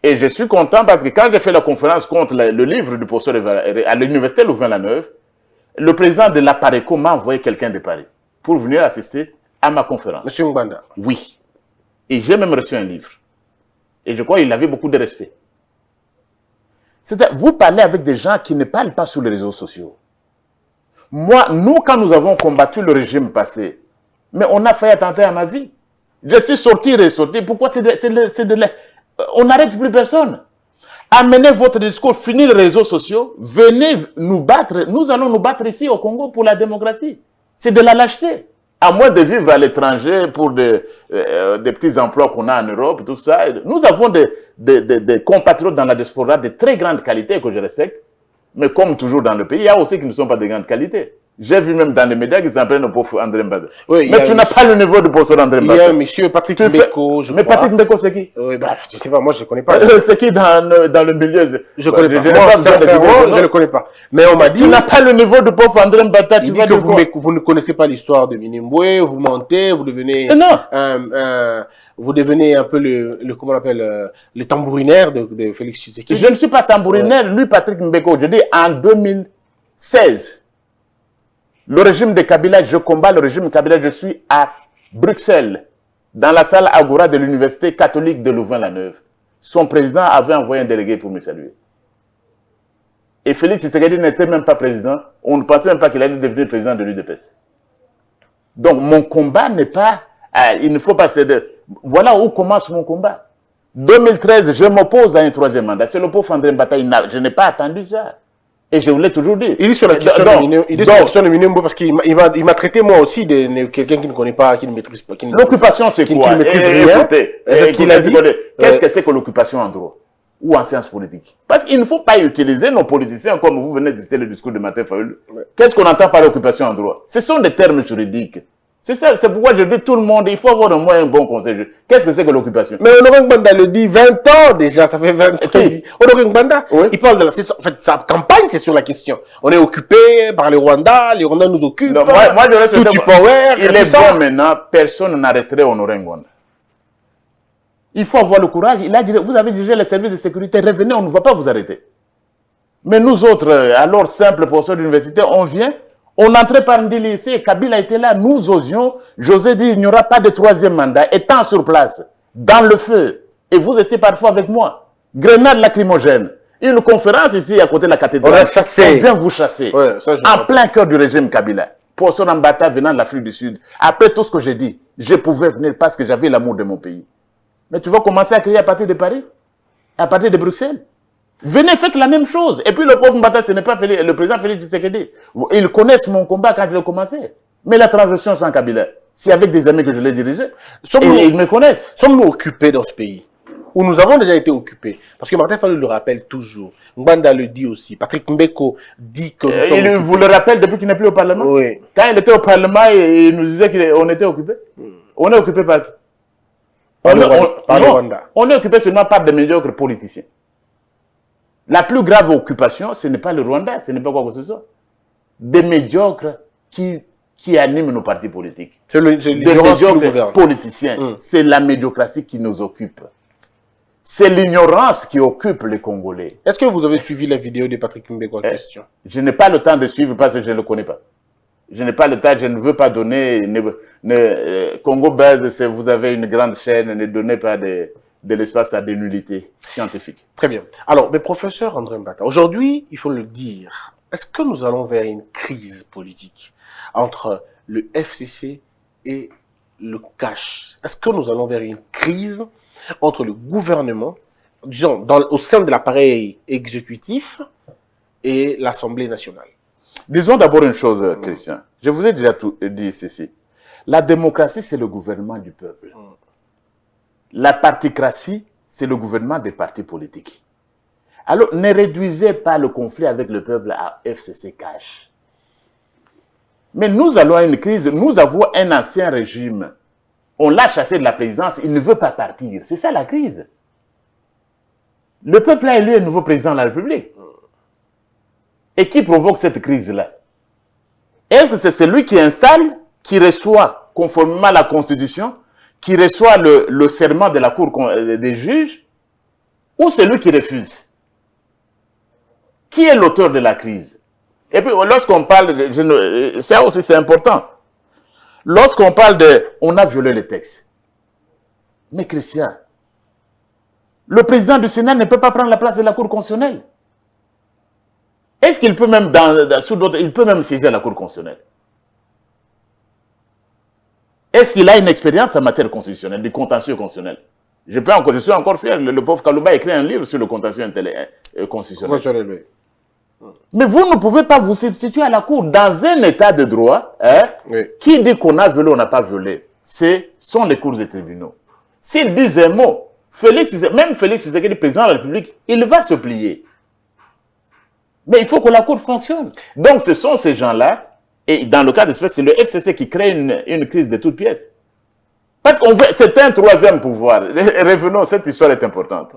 Et je suis content parce que quand j'ai fait la conférence contre le livre du professeur à l'université Louvain-la-Neuve, le président de l'APARECO m'a envoyé quelqu'un de Paris pour venir assister à ma conférence. Monsieur Mbanda. Oui. Et j'ai même reçu un livre. Et je crois qu'il avait beaucoup de respect. Vous parlez avec des gens qui ne parlent pas sur les réseaux sociaux. Nous, quand nous avons combattu le régime passé, Mais on a failli attenter à ma vie. Je suis sorti et ressorti. Pourquoi on n'arrête plus personne. Amenez votre discours, finis les réseaux sociaux, venez nous battre. Nous allons nous battre ici au Congo pour la démocratie. C'est de la lâcheté. À moins de vivre à l'étranger pour des petits emplois qu'on a en Europe, tout ça. Nous avons des compatriotes dans la diaspora de très grande qualité que je respecte. Mais comme toujours dans le pays, il y a aussi qui ne sont pas de grande qualité. J'ai vu même dans les médias qu'ils s'en prennent au pauvre André Mbada. Oui, mais tu n'as pas le niveau de professeur André Mbada. Il y a un monsieur Patrick Mbeko, je crois. Mais Patrick Mbeko, c'est qui? Oui, bah, je sais pas, moi je ne connais pas. C'est qui dans le milieu? Je ne connais pas. Moi, sincèrement, je ne connais pas. Mais on m'a dit... Tu n'as pas le niveau de pauvre André Mbada. Il dit que vous ne connaissez pas l'histoire de Minimbwe, vous mentez, vous devenez... Non. Vous devenez un peu comment on appelle, le tambourinaire de Félix Tshisekedi. Je ne suis pas tambourinaire, lui, Patrick Mbeko. Je dis en 2016, le régime de Kabila, je combats le régime de Kabila, je suis à Bruxelles, dans la salle Agora de l'Université catholique de Louvain-la-Neuve. Son président avait envoyé un délégué pour me saluer. Et Félix Tshisekedi n'était même pas président. On ne pensait même pas qu'il allait devenir président de l'UDPS. Donc, mon combat n'est pas... il ne faut pas céder. Voilà où commence mon combat. 2013, je m'oppose à un troisième mandat. C'est le pauvre André Mbata. Je n'ai pas attendu ça. Et je vous l'ai toujours dit. Il est sur la question de Minimbo parce qu'il m'a traité moi aussi de quelqu'un qui ne connaît pas, qui ne maîtrise pas. L'occupation, c'est quoi? Qui ne maîtrise rien. C'est ce qu'il a dit. Qu'est-ce que c'est que l'occupation en droit ou en sciences politiques? Parce qu'il ne faut pas utiliser nos politiciens comme vous venez de citer le discours de Martin Fayulu. Qu'est-ce qu'on entend par l'occupation en droit? Ce sont des termes juridiques. C'est ça, c'est pourquoi je dis tout le monde, il faut avoir au moins un bon conseil. Qu'est-ce que c'est que l'occupation? Mais Honoré Gbanda le dit 20 ans déjà, ça fait 20 ans. Honoré Gbanda, oui. Il parle de en fait, sa campagne, c'est sur la question. On est occupé par les Rwandais nous occupent. Non, moi je reste tout power, il est bon maintenant, personne n'arrêterait Honoré Gbanda. Il faut avoir le courage. Il a dit, vous avez dirigé les services de sécurité, revenez, on ne va pas vous arrêter. Mais nous autres, alors simples professeurs d'université, on vient. On entrait par Ndili ici, Kabila était là, nous osions, j'osais dire, il n'y aura pas de troisième mandat, étant sur place, dans le feu, et vous étiez parfois avec moi, grenade lacrymogène, une conférence ici à côté de la cathédrale, on a chassé. On vient vous chasser, ouais, ça, en plein cœur du régime Kabila, pour son Mbata venant de l'Afrique du Sud, après tout ce que j'ai dit, je pouvais venir parce que j'avais l'amour de mon pays. Mais tu vas commencer à crier à partir de Paris, à partir de Bruxelles. Venez, faites la même chose. Et puis le pauvre Mbata, ce n'est pas le président Félix Tshisekedi. Ils connaissent mon combat quand je l'ai commencé. Mais la transition sans Kabila, c'est avec des amis que je l'ai dirigé. Et ils me connaissent. Sommes-nous occupés dans ce pays? Où nous avons déjà été occupés? Parce que Martin Fayulu le rappelle toujours. Gbanda le dit aussi. Patrick Mbeko dit que nous sommes occupés. Vous le rappelle depuis qu'il n'est plus au Parlement? Oui. Quand il était au Parlement, il nous disait qu'on était occupés. On est occupé par qui? On est occupé seulement par des médiocres politiciens. La plus grave occupation, ce n'est pas le Rwanda, ce n'est pas quoi que ce soit. Des médiocres qui animent nos partis politiques. C'est des médiocres politiciens. C'est la médiocratie qui nous occupe. C'est l'ignorance qui occupe les Congolais. Est-ce que vous avez suivi la vidéo de Patrick Mbeko en question? Je n'ai pas le temps de suivre parce que je ne le connais pas. Je n'ai pas le temps, je ne veux pas donner... Congo Base, vous avez une grande chaîne, ne donnez pas de l'espace à des nullités scientifiques. Très bien. Alors, mais professeur André Mbata, aujourd'hui, il faut le dire, est-ce que nous allons vers une crise politique entre le FCC et le CACH? Est-ce que nous allons vers une crise entre le gouvernement, disons, au sein de l'appareil exécutif et l'Assemblée nationale? Disons d'abord une chose, Christian. Je vous ai déjà dit ceci. La démocratie, c'est le gouvernement du peuple. La particratie, c'est le gouvernement des partis politiques. Alors, ne réduisez pas le conflit avec le peuple à FCC-CACH. Mais nous allons à une crise, nous avons un ancien régime. On l'a chassé de la présidence, il ne veut pas partir. C'est ça la crise. Le peuple a élu un nouveau président de la République. Et qui provoque cette crise-là? Est-ce que c'est celui qui installe, qui reçoit, conformément à la Constitution, qui reçoit le serment de la Cour des juges, ou celui qui refuse? Qui est l'auteur de la crise? Et puis, lorsqu'on parle de... ça aussi, c'est important. Lorsqu'on parle de... On a violé les textes. Mais Christian, le président du Sénat ne peut pas prendre la place de la Cour constitutionnelle. Est-ce qu'il peut même, sous d'autres, il peut même siéger à la Cour constitutionnelle? Est-ce qu'il a une expérience en matière constitutionnelle, du contentieux constitutionnel? Je suis encore fier. Le pauvre Kalouba a écrit un livre sur le contentieux constitutionnel. Mais vous ne pouvez pas vous substituer à la Cour dans un état de droit. Qui dit qu'on a violé ou on n'a pas violé? Ce sont les cours et tribunaux. S'ils disent un mot, même Félix Tshisekedi, président de la République, il va se plier. Mais il faut que la Cour fonctionne. Donc ce sont ces gens-là, et dans le cas d'espèce, c'est le FCC qui crée une crise de toutes pièces. Parce qu'on veut, c'est un troisième pouvoir. Revenons, cette histoire est importante.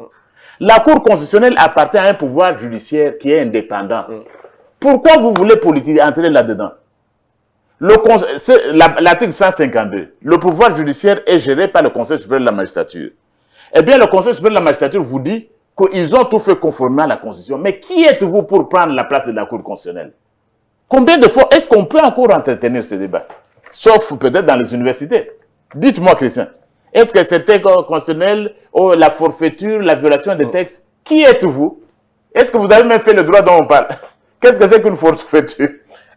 La Cour constitutionnelle appartient à un pouvoir judiciaire qui est indépendant. Pourquoi vous voulez entrer là-dedans? L'article 152, le pouvoir judiciaire est géré par le Conseil supérieur de la magistrature. Eh bien, le Conseil supérieur de la magistrature vous dit qu'ils ont tout fait conformément à la Constitution. Mais qui êtes-vous pour prendre la place de la Cour constitutionnelle? Combien de fois est-ce qu'on peut encore entretenir ce débat? Sauf peut-être dans les universités. Dites-moi, Christian, est-ce que c'était constitutionnel, la forfaiture, la violation des textes? Qui êtes-vous? Est-ce que vous avez même fait le droit dont on parle? Qu'est-ce que c'est qu'une forfaiture?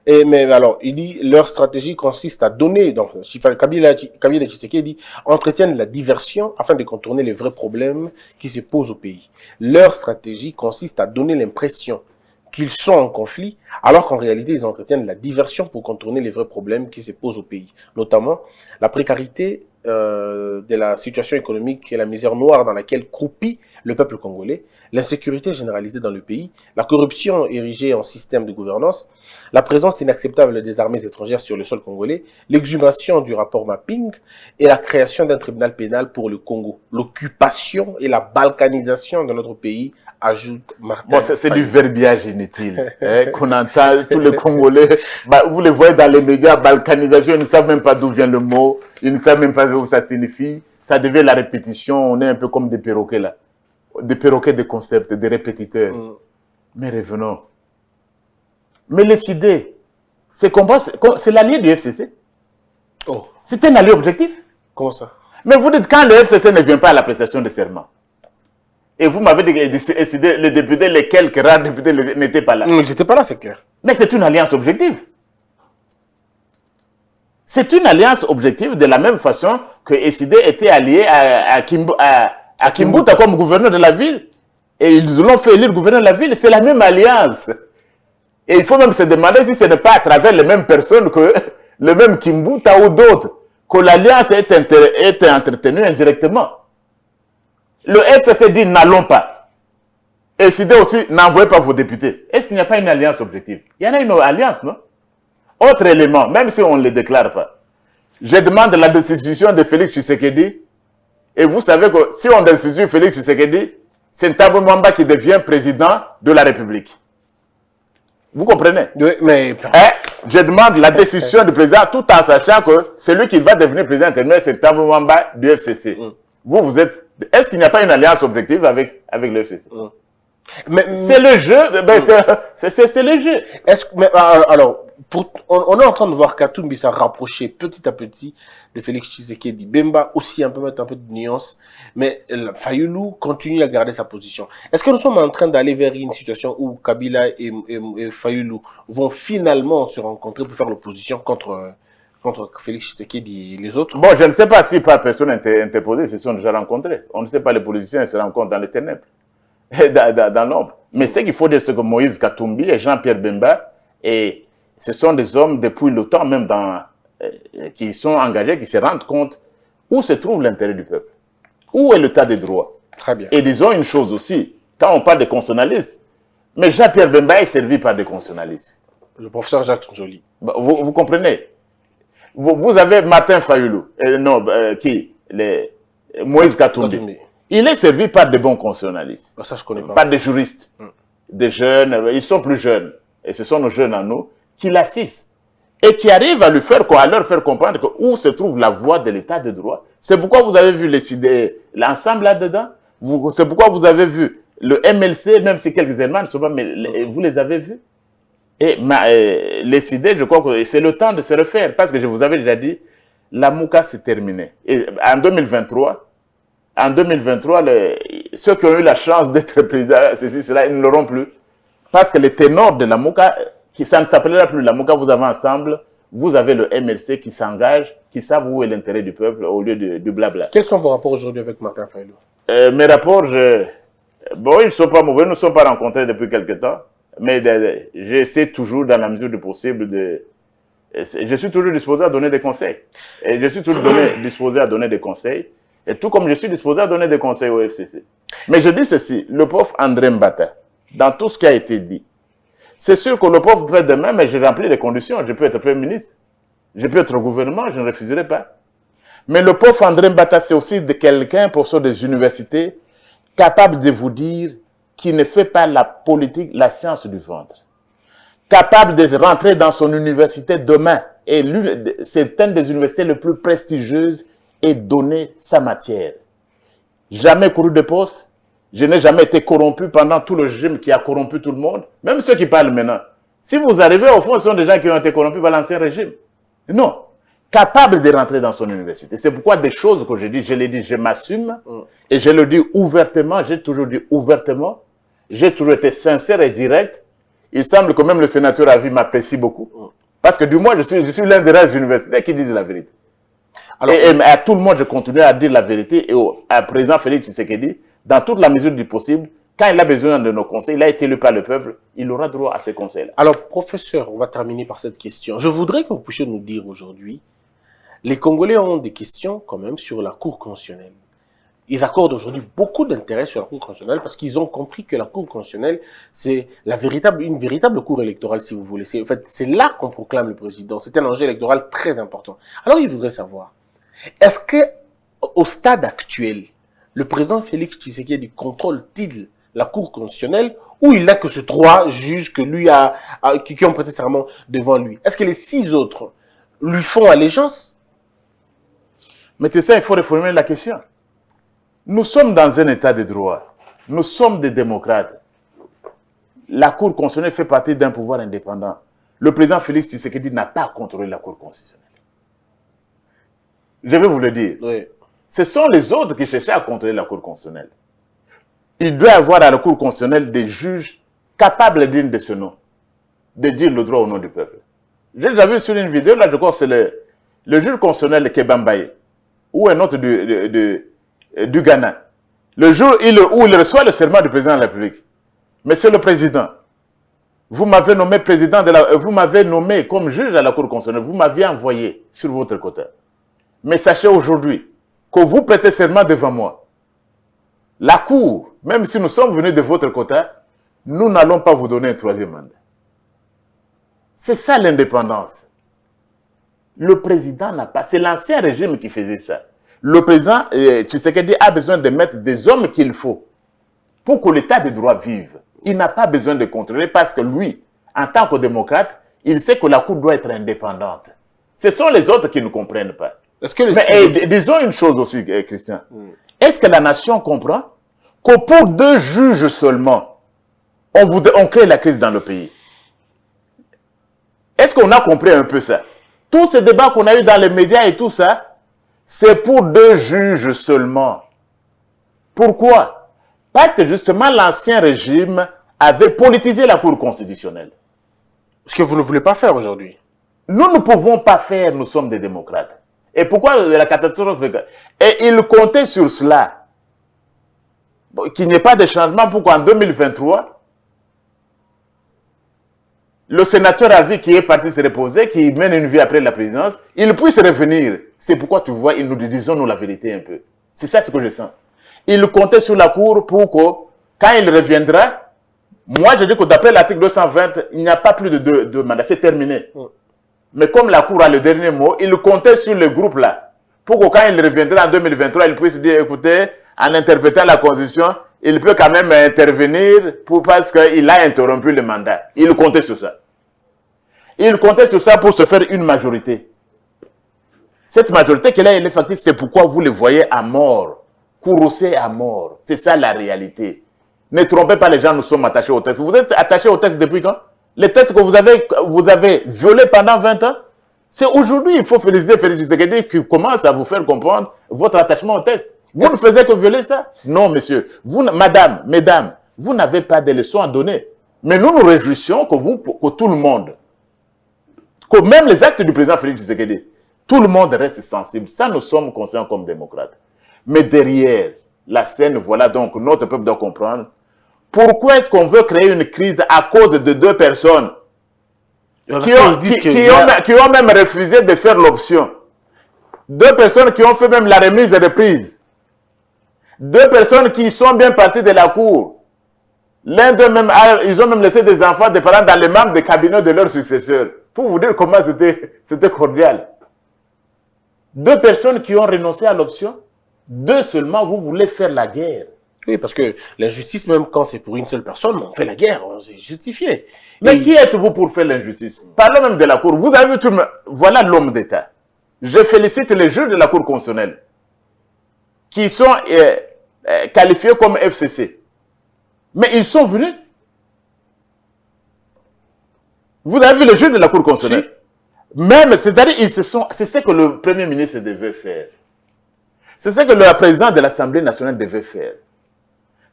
Mais alors, il dit, leur stratégie consiste à donner, donc, Kabila Tshisekedi dit, entretiennent la diversion afin de contourner les vrais problèmes qui se posent au pays. Leur stratégie consiste à donner l'impression qu'ils sont en conflit, alors qu'en réalité, ils entretiennent la diversion pour contourner les vrais problèmes qui se posent au pays. Notamment, la précarité de la situation économique et la misère noire dans laquelle croupit le peuple congolais, l'insécurité généralisée dans le pays, la corruption érigée en système de gouvernance, la présence inacceptable des armées étrangères sur le sol congolais, l'exhumation du rapport mapping et la création d'un tribunal pénal pour le Congo. L'occupation et la balkanisation de notre pays, ajoute Martin. Bon, c'est du verbiage inutile qu'on entend, tous les Congolais, vous les voyez dans les médias, balkanisation, ils ne savent même pas d'où vient le mot, ils ne savent même pas où ça signifie, ça devient la répétition, on est un peu comme des perroquets là, des perroquets de concepts, des répétiteurs. Mais revenons. Mais les idées, c'est l'allié du FCC. Oh. C'est un allié objectif. Comment ça? Mais vous dites quand le FCC ne vient pas à la prestation de serment. Et vous m'avez dit que les députés, les quelques rares députés n'étaient pas là. Non, ils n'étaient pas là, c'est clair. Mais c'est une alliance objective. C'est une alliance objective de la même façon que SID était allié à Kimbuta comme gouverneur de la ville. Et ils l'ont fait élire gouverneur de la ville. C'est la même alliance. Et il faut même se demander si ce n'est pas à travers les mêmes personnes que le même Kimbuta ou d'autres que l'alliance est entretenue indirectement. Le FCC dit n'allons pas. Et SID aussi n'envoyez pas vos députés. Est-ce qu'il n'y a pas une alliance objective? Il y en a une alliance, non? Autre élément, même si on ne le déclare pas. Je demande la destitution de Félix Tshisekedi. Et vous savez que si on destitue Félix Tshisekedi, c'est Thabo Mbeki qui devient président de la République. Vous comprenez? Oui, mais... Je demande la destitution du président tout en sachant que celui qui va devenir président intérimaire, c'est Thabo Mbeki du FCC. Vous êtes... Est-ce qu'il n'y a pas une alliance objective avec le FCC? C'est le jeu. C'est le jeu. Alors, on est en train de voir Katumbi s'en rapprocher petit à petit de Félix Tshisekedi. Bemba aussi mettre un peu de nuance. Mais Fayulu continue à garder sa position. Est-ce que nous sommes en train d'aller vers une situation où Kabila et Fayulu vont finalement se rencontrer pour faire l'opposition contre Félix Tshisekedi et les autres? Bon, je ne sais pas si par personne interposée, ils se sont déjà rencontrés. On ne sait pas, les politiciens se rencontrent dans les ténèbres, dans l'ombre. Mais ce qu'il faut dire, c'est que Moïse Katumbi et Jean-Pierre Bemba, et ce sont des hommes depuis le temps même qui sont engagés, qui se rendent compte où se trouve l'intérêt du peuple. Où est l'état des droits? Très bien. Et disons une chose aussi, quand on parle de constitutionnalisme, mais Jean-Pierre Bemba est servi par des constitutionnalistes. Le professeur Jacques Njoli. Vous comprenez? Vous avez Martin Fayulu, Moïse Katumbi. Il est servi par des bons constitutionnalistes. Ça, je connais pas. Par des juristes, des jeunes, ils sont plus jeunes. Et ce sont nos jeunes à nous qui l'assistent. Et qui arrivent à leur faire comprendre que où se trouve la voie de l'état de droit. C'est pourquoi vous avez vu l'ensemble là-dedans. C'est pourquoi vous avez vu le MLC, même si quelques éléments ne sont pas, mais vous les avez vus. Et les idées, je crois que c'est le temps de se refaire. Parce que je vous avais déjà dit, la Mouka s'est terminée. Et en 2023, ceux qui ont eu la chance d'être présidents, cela, ils ne l'auront plus. Parce que les ténors de la Mouka, ça ne s'appellera plus la Mouka, vous avez ensemble, vous avez le MLC qui s'engage, qui savent où est l'intérêt du peuple au lieu du blabla. Quels sont vos rapports aujourd'hui avec Martin Fayulu? Mes rapports, bon, ils ne sont pas mauvais, nous ne sommes pas rencontrés depuis quelque temps, mais j'essaie toujours, dans la mesure du possible, je suis toujours disposé à donner des conseils. Et je suis toujours disposé à donner des conseils, et tout comme je suis disposé à donner des conseils au FCC. Mais je dis ceci, le pauvre André Mbata, dans tout ce qui a été dit, c'est sûr que le pauvre peut être demain, mais j'ai rempli les conditions. Je peux être Premier ministre, je peux être au gouvernement, je ne refuserai pas. Mais le pauvre André Mbata, c'est aussi quelqu'un, professeur des universités, capable de vous dire qu'il ne fait pas la politique, la science du ventre. Capable de rentrer dans son université demain, et c'est une des universités les plus prestigieuses, et donner sa matière. Jamais couru de poste, je n'ai jamais été corrompu pendant tout le régime qui a corrompu tout le monde, même ceux qui parlent maintenant. Si vous arrivez, au fond, ce sont des gens qui ont été corrompus par l'ancien régime. Non. Capable de rentrer dans son université. C'est pourquoi des choses que je dis, je les dis, je m'assume, et je le dis ouvertement, j'ai toujours dit ouvertement, j'ai toujours été sincère et direct. Il semble que même le sénateur Avi m'apprécie beaucoup, parce que du moins, je suis l'un des rares universitaires qui disent la vérité. Alors, et à tout le monde, je continue à dire la vérité, et à président Félix Tshisekedi, dans toute la mesure du possible, quand il a besoin de nos conseils, il a été élu par le peuple, il aura droit à ces conseils-là. Alors, professeur, on va terminer par cette question. Je voudrais que vous puissiez nous dire aujourd'hui, les Congolais ont des questions quand même sur la Cour constitutionnelle. Ils accordent aujourd'hui beaucoup d'intérêt sur la Cour constitutionnelle parce qu'ils ont compris que la Cour constitutionnelle, c'est une véritable cour électorale, si vous voulez. En fait, c'est là qu'on proclame le président. C'est un enjeu électoral très important. Alors, ils voudraient savoir, est-ce que, au stade actuel, le président Félix Tshisekedi contrôle-t-il la Cour constitutionnelle ou il n'a que ces 3 juges que lui qui ont prêté serment devant lui? Est-ce que les 6 autres lui font allégeance? Mais que ça, il faut reformuler la question. Nous sommes dans un état de droit. Nous sommes des démocrates. La Cour constitutionnelle fait partie d'un pouvoir indépendant. Le président Félix Tshisekedi n'a pas contrôlé la Cour constitutionnelle. Je vais vous le dire. Oui. Ce sont les autres qui cherchaient à contrôler la Cour constitutionnelle. Il doit y avoir à la Cour constitutionnelle des juges capables dignes de ce nom, de dire le droit au nom du peuple. J'ai déjà vu sur une vidéo, là je crois que c'est le juge constitutionnel de Kebambaye, ou un autre du Ghana. Le jour où il reçoit le serment du président de la République. Monsieur le Président, vous m'avez nommé vous m'avez nommé comme juge à la Cour constitutionnelle, vous m'aviez envoyé sur votre côté. Mais sachez aujourd'hui que vous prêtez serment devant moi. La Cour, même si nous sommes venus de votre côté, nous n'allons pas vous donner un 3e mandat. C'est ça l'indépendance. Le président n'a pas... C'est l'ancien régime qui faisait ça. Le président Tshisekedi a besoin de mettre des hommes qu'il faut pour que l'état de droit vive. Il n'a pas besoin de contrôler parce que lui, en tant que démocrate, il sait que la Cour doit être indépendante. Ce sont les autres qui ne comprennent pas. Mais disons une chose aussi, Christian. Est-ce que la nation comprend que pour 2 juges seulement, on crée la crise dans le pays? Est-ce qu'on a compris un peu ça? Tout ce débat qu'on a eu dans les médias et tout ça, c'est pour 2 juges seulement. Pourquoi? Parce que justement, l'ancien régime avait politisé la Cour constitutionnelle. Ce que vous ne voulez pas faire aujourd'hui. Nous ne pouvons pas faire, nous sommes des démocrates. Et pourquoi la catastrophe? Et il comptait sur cela. Qu'il n'y ait pas de changement pour qu'en 2023, le sénateur Avi qui est parti se reposer, qui mène une vie après la présidence, il puisse revenir. C'est pourquoi tu vois, nous disons nous la vérité un peu. C'est ça ce que je sens. Il comptait sur la Cour pour que, quand il reviendra, moi je dis que d'après l'article 220, il n'y a pas plus de 2 mandats, c'est terminé. Mais comme la Cour a le dernier mot, il comptait sur le groupe là. Pour que quand il reviendra en 2023, il puisse dire, écoutez, en interprétant la Constitution, il peut quand même intervenir parce qu'il a interrompu le mandat. Il comptait sur ça. Il comptait sur ça pour se faire une majorité. Cette majorité qu'il a, elle est factice, c'est pourquoi vous le voyez à mort. Courroucé à mort. C'est ça la réalité. Ne trompez pas les gens, nous sommes attachés au texte. Vous êtes attachés au texte depuis quand? Les textes que vous avez violés pendant 20 ans, c'est aujourd'hui, il faut féliciter Félix Tshisekedi qui commence à vous faire comprendre votre attachement au texte. Vous ne faisiez que violer ça? Non, monsieur. Vous, madame, mesdames, vous n'avez pas de leçons à donner. Mais nous nous réjouissons que tout le monde que même les actes du président Félix Tshisekedi, tout le monde reste sensible. Ça, nous sommes conscients comme démocrates. Mais derrière la scène, voilà donc, notre peuple doit comprendre pourquoi est-ce qu'on veut créer une crise à cause de 2 personnes qui ont même refusé de faire l'option. 2 personnes qui ont fait même la remise et reprise. 2 personnes qui sont bien parties de la cour. L'un d'eux même, ils ont même laissé des enfants, des parents dans les membres des cabinets de leurs successeurs. Pour vous dire comment c'était cordial. 2 personnes qui ont renoncé à l'option. 2 seulement, vous voulez faire la guerre. Oui, parce que l'injustice, même quand c'est pour une seule personne, on fait la guerre, c'est justifié. Mais qui êtes-vous pour faire l'injustice? Parlons même de la Cour. Vous avez vu tout le monde. Voilà l'homme d'État. Je félicite les juges de la Cour constitutionnelle qui sont qualifiés comme FCC. Mais ils sont venus. Vous avez vu les juges de la Cour constitutionnelle? Si. Même, c'est-à-dire, c'est ce que le Premier ministre devait faire. C'est ce que le président de l'Assemblée nationale devait faire.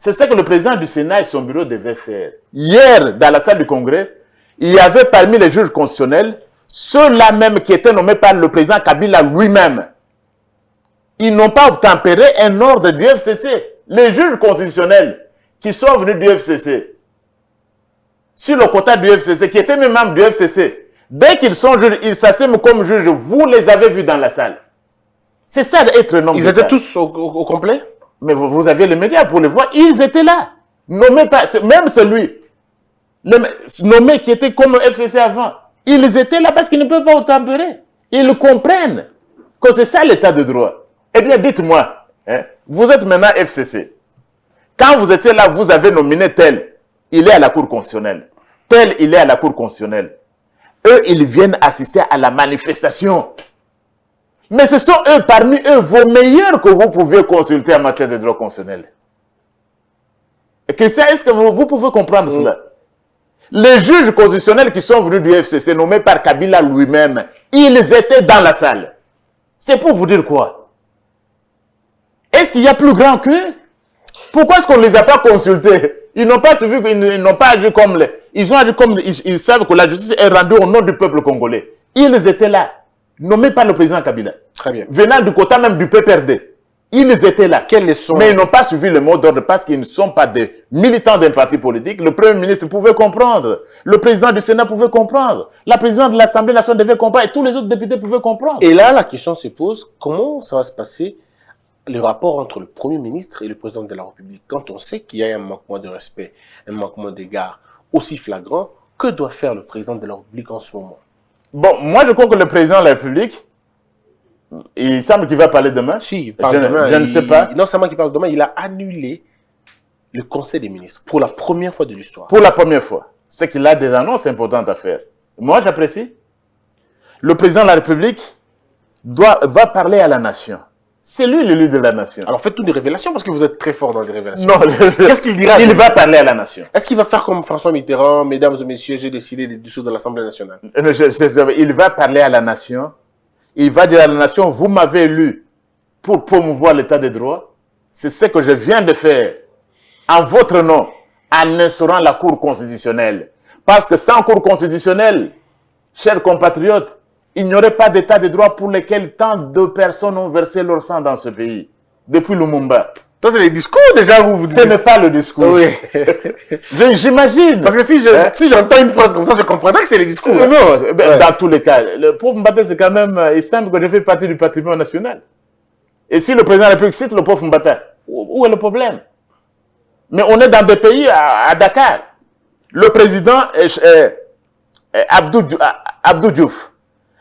C'est ce que le président du Sénat et son bureau devaient faire. Hier, dans la salle du Congrès, il y avait parmi les juges constitutionnels ceux-là même qui étaient nommés par le président Kabila lui-même. Ils n'ont pas obtempéré un ordre du FCC. Les juges constitutionnels qui sont venus du FCC, sur le quota du FCC, qui étaient même membres du FCC, dès qu'ils sont juges, ils s'assument comme juges. Vous les avez vus dans la salle. C'est ça d'être un homme d'État. Ils étaient tous au complet? Mais vous aviez les médias pour les voir, ils étaient là. Nommés par, même celui, nommé qui était comme FCC avant, ils étaient là parce qu'ils ne peuvent pas obtempérer. Ils comprennent que c'est ça l'état de droit. Eh bien, dites-moi, hein, vous êtes maintenant FCC. Quand vous étiez là, vous avez nominé tel, il est à la Cour constitutionnelle. Tel, il est à la Cour constitutionnelle. Eux, ils viennent assister à la manifestation. Mais ce sont eux, parmi eux, vos meilleurs que vous pouvez consulter en matière de droit constitutionnel. Christian, est-ce que vous pouvez comprendre cela? Les juges constitutionnels qui sont venus du FCC, nommés par Kabila lui-même, ils étaient dans la salle. C'est pour vous dire quoi? Est-ce qu'il y a plus grand qu'eux? Pourquoi est-ce qu'on ne les a pas consultés? Ils n'ont pas suivi, ils n'ont pas agi comme ils ont agi comme ils savent que la justice est rendue au nom du peuple congolais. Ils étaient là. Nommés par le président Kabila. Très bien. Venant du quota même du PPRD. Ils étaient là. Quelles leçons? Mais ils n'ont pas suivi le mot d'ordre parce qu'ils ne sont pas des militants d'un parti politique. Le Premier ministre pouvait comprendre. Le président du Sénat pouvait comprendre. La présidente de l'Assemblée nationale devait comprendre. Et tous les autres députés pouvaient comprendre. Et là, la question se pose, comment ça va se passer le rapport entre le Premier ministre et le président de la République? Quand on sait qu'il y a un manquement de respect, un manquement d'égard aussi flagrant, que doit faire le président de la République en ce moment? Bon, moi je crois que le président de la République, il semble qu'il va parler demain. Si, il parle demain. Je ne sais pas. Non seulement qu'il parle demain, il a annulé le Conseil des ministres pour la première fois de l'histoire. Pour la première fois. C'est qu'il a des annonces importantes à faire. Moi j'apprécie. Le président de la République va parler à la nation. C'est lui l'élu de la nation. Alors faites toutes des révélations parce que vous êtes très fort dans les révélations. Non, qu'est-ce qu'il dira? Il va parler à la nation. Est-ce qu'il va faire comme François Mitterrand, mesdames et messieurs, j'ai décidé de dissoudre l'Assemblée nationale? Il va parler à la nation. Il va dire à la nation, vous m'avez élu pour promouvoir l'état de droit. C'est ce que je viens de faire en votre nom, en instaurant la Cour constitutionnelle. Parce que sans Cour constitutionnelle, chers compatriotes, il n'y aurait pas d'état de droit pour lequel tant de personnes ont versé leur sang dans ce pays, depuis Lumumba. Ça, c'est les discours déjà où vous dites. Ce n'est pas le discours. Oui. J'imagine. Parce que si j'entends une phrase comme ça, je comprendrais que c'est les discours. Non, dans tous les cas, le pauvre Mbata, c'est quand même, il semble que je fais partie du patrimoine national. Et si le président de la République cite le pauvre Mbata, où est le problème? Mais on est dans des pays à Dakar. Le président Abdou Diouf,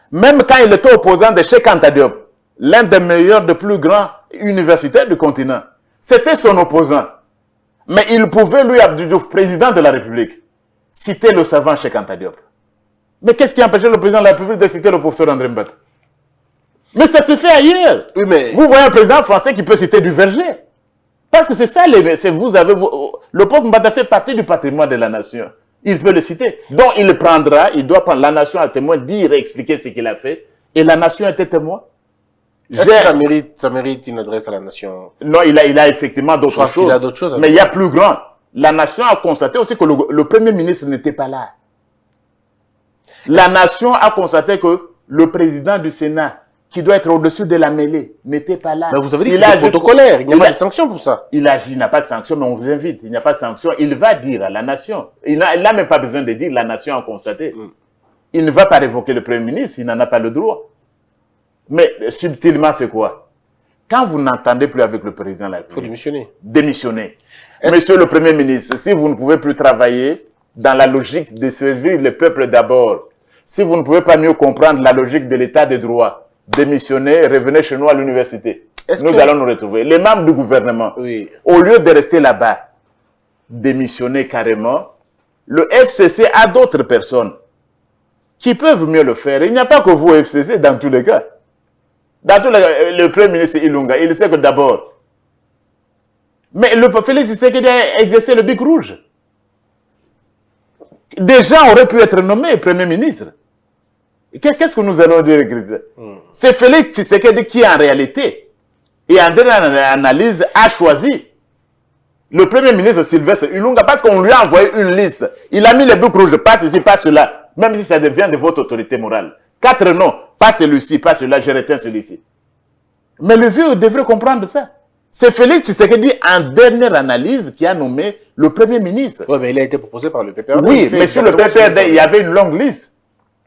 même quand il était opposant de Cheikh Anta Diop, l'un des meilleurs, des plus grands universitaires du continent, c'était son opposant. Mais il pouvait, lui, Abdou Diouf, président de la République, citer le savant Cheikh Anta Diop. Mais qu'est-ce qui empêchait le président de la République de citer le professeur André Mbata? Mais ça se fait ailleurs. Oui, mais... Vous voyez un président français qui peut citer du Verger. Parce que c'est ça, le pauvre Mbata fait partie du patrimoine de la nation. Il peut le citer. Donc il le prendra, il doit prendre la nation à témoin, dire et expliquer ce qu'il a fait. Et la nation était témoin. Est-ce que ça mérite une adresse à la nation? Non, il a effectivement d'autres choses. Mais il y a plus grand. La nation a constaté aussi que le Premier ministre n'était pas là. La nation a constaté que le président du Sénat, qui doit être au-dessus de la mêlée, n'était pas là. Mais vous avez dit que c'est protocolaire, il n'y a pas de sanction pour ça. Il a dit, il n'y a pas de sanction, mais on vous invite. Il n'y a pas de sanction. Il va dire à la nation. Il n'a même pas besoin de dire, la nation a constaté. Il ne va pas révoquer le Premier ministre, il n'en a pas le droit. Mais subtilement, c'est quoi? Quand vous n'entendez plus avec le président de la République, il faut démissionner. Démissionnez. Monsieur le Premier ministre, si vous ne pouvez plus travailler dans la logique de servir le peuple d'abord, si vous ne pouvez pas mieux comprendre la logique de l'état de droit, démissionnez, revenez chez nous à l'université. Nous allons nous retrouver. Les membres du gouvernement, au lieu de rester là-bas, démissionner carrément, le FCC a d'autres personnes qui peuvent mieux le faire. Il n'y a pas que vous, FCC, dans tous les cas. Dans tous les cas, le Premier ministre Ilunga, il sait que d'abord, mais le Félix Tshisekedi a exercé le bic rouge. Des gens auraient pu être nommés Premier ministre. Qu'est-ce que nous allons dire? C'est Félix Tshisekedi qui, en réalité, et en dernière analyse, a choisi le Premier ministre Sylvestre Ilunga parce qu'on lui a envoyé une liste. Il a mis les bics rouges, pas ceci, pas cela, même si ça devient de votre autorité morale. 4 noms, pas celui-ci, pas celui-là, je retiens celui-ci. Mais le vieux devrait comprendre ça. C'est Félix Tshisekedi, en dernière analyse, qui a nommé le Premier ministre. Oui, mais il a été proposé par le PPRD. Oui, mais sur le PPRD, il y avait une longue liste.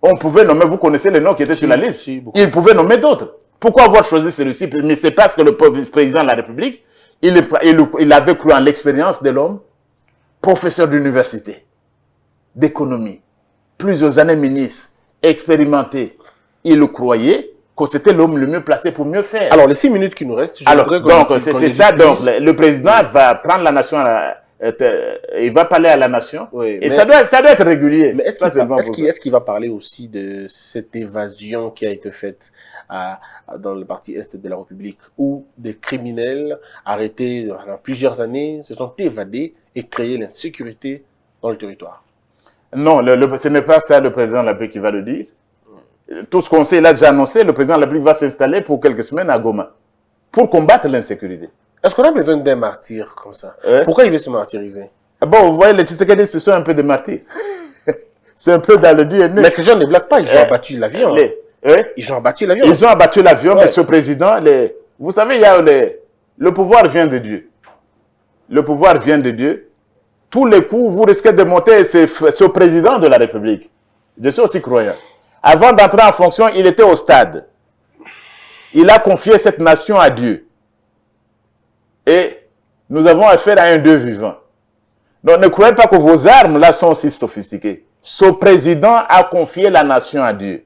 On pouvait nommer, vous connaissez les noms qui étaient sur la liste. Il pouvait nommer d'autres. Pourquoi avoir choisi celui-ci? Mais c'est parce que le président de la République, il avait cru en l'expérience de l'homme, professeur d'université, d'économie, plusieurs années ministre, expérimenté. Il croyait que c'était l'homme le mieux placé pour mieux faire. Alors, les 6 minutes qui nous restent... Donc, c'est ça. Donc, le président va prendre la nation, il va parler à la nation. Oui, et ça doit être régulier. Mais est-ce qu'il va parler aussi de cette évasion qui a été faite dans le parti Est de la République, où des criminels arrêtés pendant plusieurs années se sont évadés et créé l'insécurité dans le territoire? Non, ce n'est pas ça le président de la République qui va le dire. Tout ce qu'on sait, il a déjà annoncé, le président de la République va s'installer pour quelques semaines à Goma pour combattre l'insécurité. Est-ce qu'on a besoin d'un martyr comme ça? Pourquoi il veut se martyriser? Bon, vous voyez, les Tshisekedi, ce sont un peu des martyrs. C'est un peu dans le DNA. Mais ces gens ne blaguent pas, ils ont abattu l'avion. Ils ont abattu l'avion. Ils ont abattu l'avion, mais ce président, vous savez, il y a le pouvoir vient de Dieu. Le pouvoir vient de Dieu. Tous les coups, vous risquez de monter ce président de la République. Je suis aussi croyant. Avant d'entrer en fonction, il était au stade. Il a confié cette nation à Dieu. Et nous avons affaire à un Dieu vivant. Donc ne croyez pas que vos armes là sont aussi sophistiquées. Ce président a confié la nation à Dieu.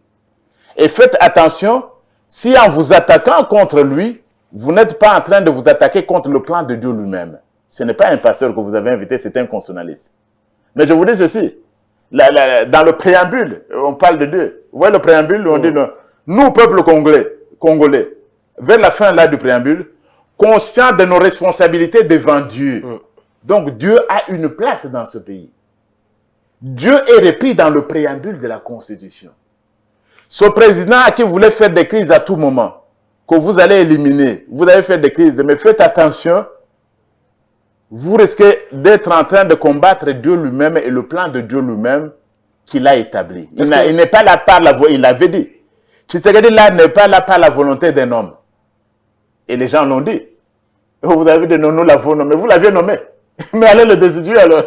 Et faites attention, si en vous attaquant contre lui, vous n'êtes pas en train de vous attaquer contre le plan de Dieu lui-même. Ce n'est pas un pasteur que vous avez invité, c'est un constitutionnaliste. Mais je vous dis ceci, dans le préambule, on parle de Dieu. Vous voyez le préambule, on dit, nous, peuple congolais, vers la fin là du préambule, conscients de nos responsabilités devant Dieu. Donc Dieu a une place dans ce pays. Dieu est repris dans le préambule de la Constitution. Ce président à qui vous voulez faire des crises à tout moment, que vous allez éliminer, vous allez faire des crises, mais faites attention, vous risquez d'être en train de combattre Dieu lui-même et le plan de Dieu lui-même qu'il a établi. Il n'est pas là par la volonté, il l'avait dit. Tshisekedi là n'est pas là par la volonté d'un homme. Et les gens l'ont dit. Vous avez dit non, nous l'avons nommé. Vous l'aviez nommé. Mais allez le destituer alors.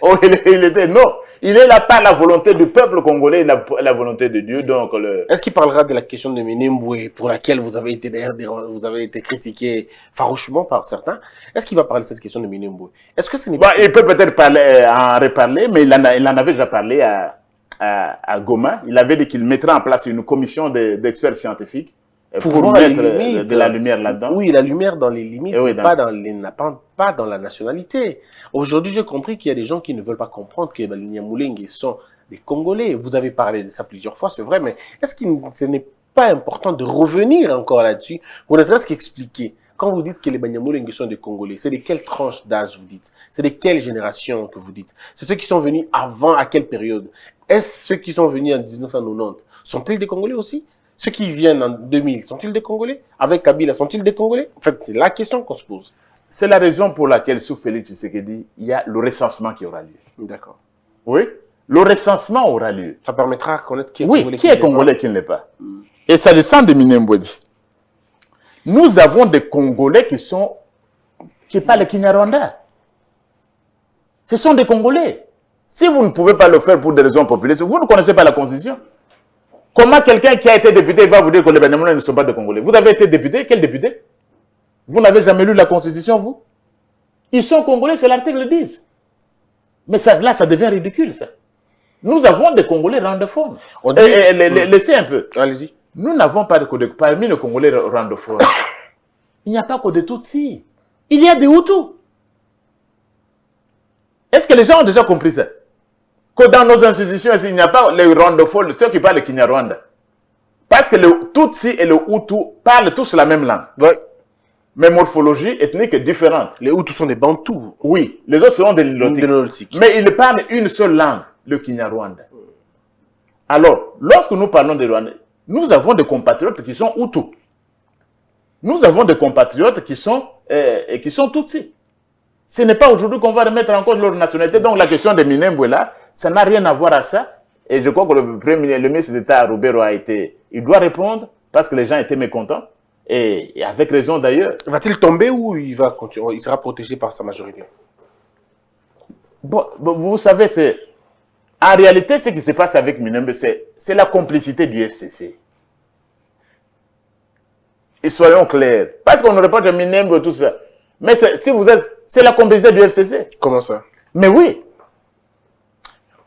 Oh, il était non. Il est là par la volonté du peuple congolais et la volonté de Dieu. Donc est-ce qu'il parlera de la question de Minembwe, pour laquelle vous avez été vous avez été critiqué farouchement par certains? Est-ce qu'il va parler de cette question de Minembwe? Est-ce que ce n'est pas... Il peut peut-être en reparler, mais il en avait déjà parlé à Goma. Il avait dit qu'il mettrait en place une commission d'experts scientifiques pour mettre de la lumière là-dedans. Oui, la lumière dans les limites, pas dans la nationalité. Aujourd'hui, j'ai compris qu'il y a des gens qui ne veulent pas comprendre que les Nyamulenge sont des Congolais. Vous avez parlé de ça plusieurs fois, c'est vrai, mais est-ce que ce n'est pas important de revenir encore là-dessus pour ne serait-ce qu'expliquer? Quand vous dites que les Banyamulenge sont des Congolais, c'est de quelle tranche d'âge vous dites? C'est de quelle génération que vous dites? C'est ceux qui sont venus avant, à quelle période? Est-ce ceux qui sont venus en 1990? Sont-ils des Congolais aussi? Ceux qui viennent en 2000, sont-ils des Congolais? Avec Kabila, sont-ils des Congolais? En fait, c'est la question qu'on se pose. C'est la raison pour laquelle, sous Félix Tshisekedi, il y a le recensement qui aura lieu. D'accord. Oui. le recensement aura lieu. Ça permettra de connaître qui est Oui, congolais. qui est congolais et qui ne l'est pas. Et s'agissant de Minembodi, nous avons des Congolais qui parlent Kinyarwanda. Ce sont des Congolais. Si vous ne pouvez pas le faire pour des raisons populistes, vous ne connaissez pas la Constitution. Comment quelqu'un qui a été député va vous dire que les Bénémoulins ne sont pas des Congolais? Vous avez été député? Quel député? Vous n'avez jamais lu la Constitution, vous? Ils sont Congolais, c'est l'article 10. Mais ça, là, ça devient ridicule, ça. Nous avons des Congolais randophones. Laissez un peu. Allez-y. Nous n'avons pas de Congolais. Parmi les Congolais randophones, il n'y a pas que des Tutsis. Il y a des Hutus. Est-ce que les gens ont déjà compris ça? Que dans nos institutions, il n'y a pas les randophones, ceux qui parlent le Kinyarwanda. Parce que le Tutsi et le Hutu parlent tous la même langue. Ouais. Mais morphologie ethnique est différente. Les Hutus sont des Bantous. Oui, les autres seront des Nilotiques. Mais ils parlent une seule langue, le Kinyarwanda. Alors, lorsque nous parlons des Rwandais, nous avons des compatriotes qui sont Hutus. Nous avons des compatriotes qui sont Tutsis. Ce n'est pas aujourd'hui qu'on va remettre en cause leur nationalité. Donc la question de Minembwe là, ça n'a rien à voir à ça. Et je crois que le ministre d'État Roubero il doit répondre parce que les gens étaient mécontents. Et avec raison d'ailleurs. Va-t-il tomber ou il va continuer? Il sera protégé par sa majorité? Bon, vous savez, en réalité, ce qui se passe avec Minembwe, c'est la complicité du FCC. Et soyons clairs. Parce qu'on ne reparle de Minembwe et tout ça. Mais c'est la complicité du FCC. Comment ça? Mais oui.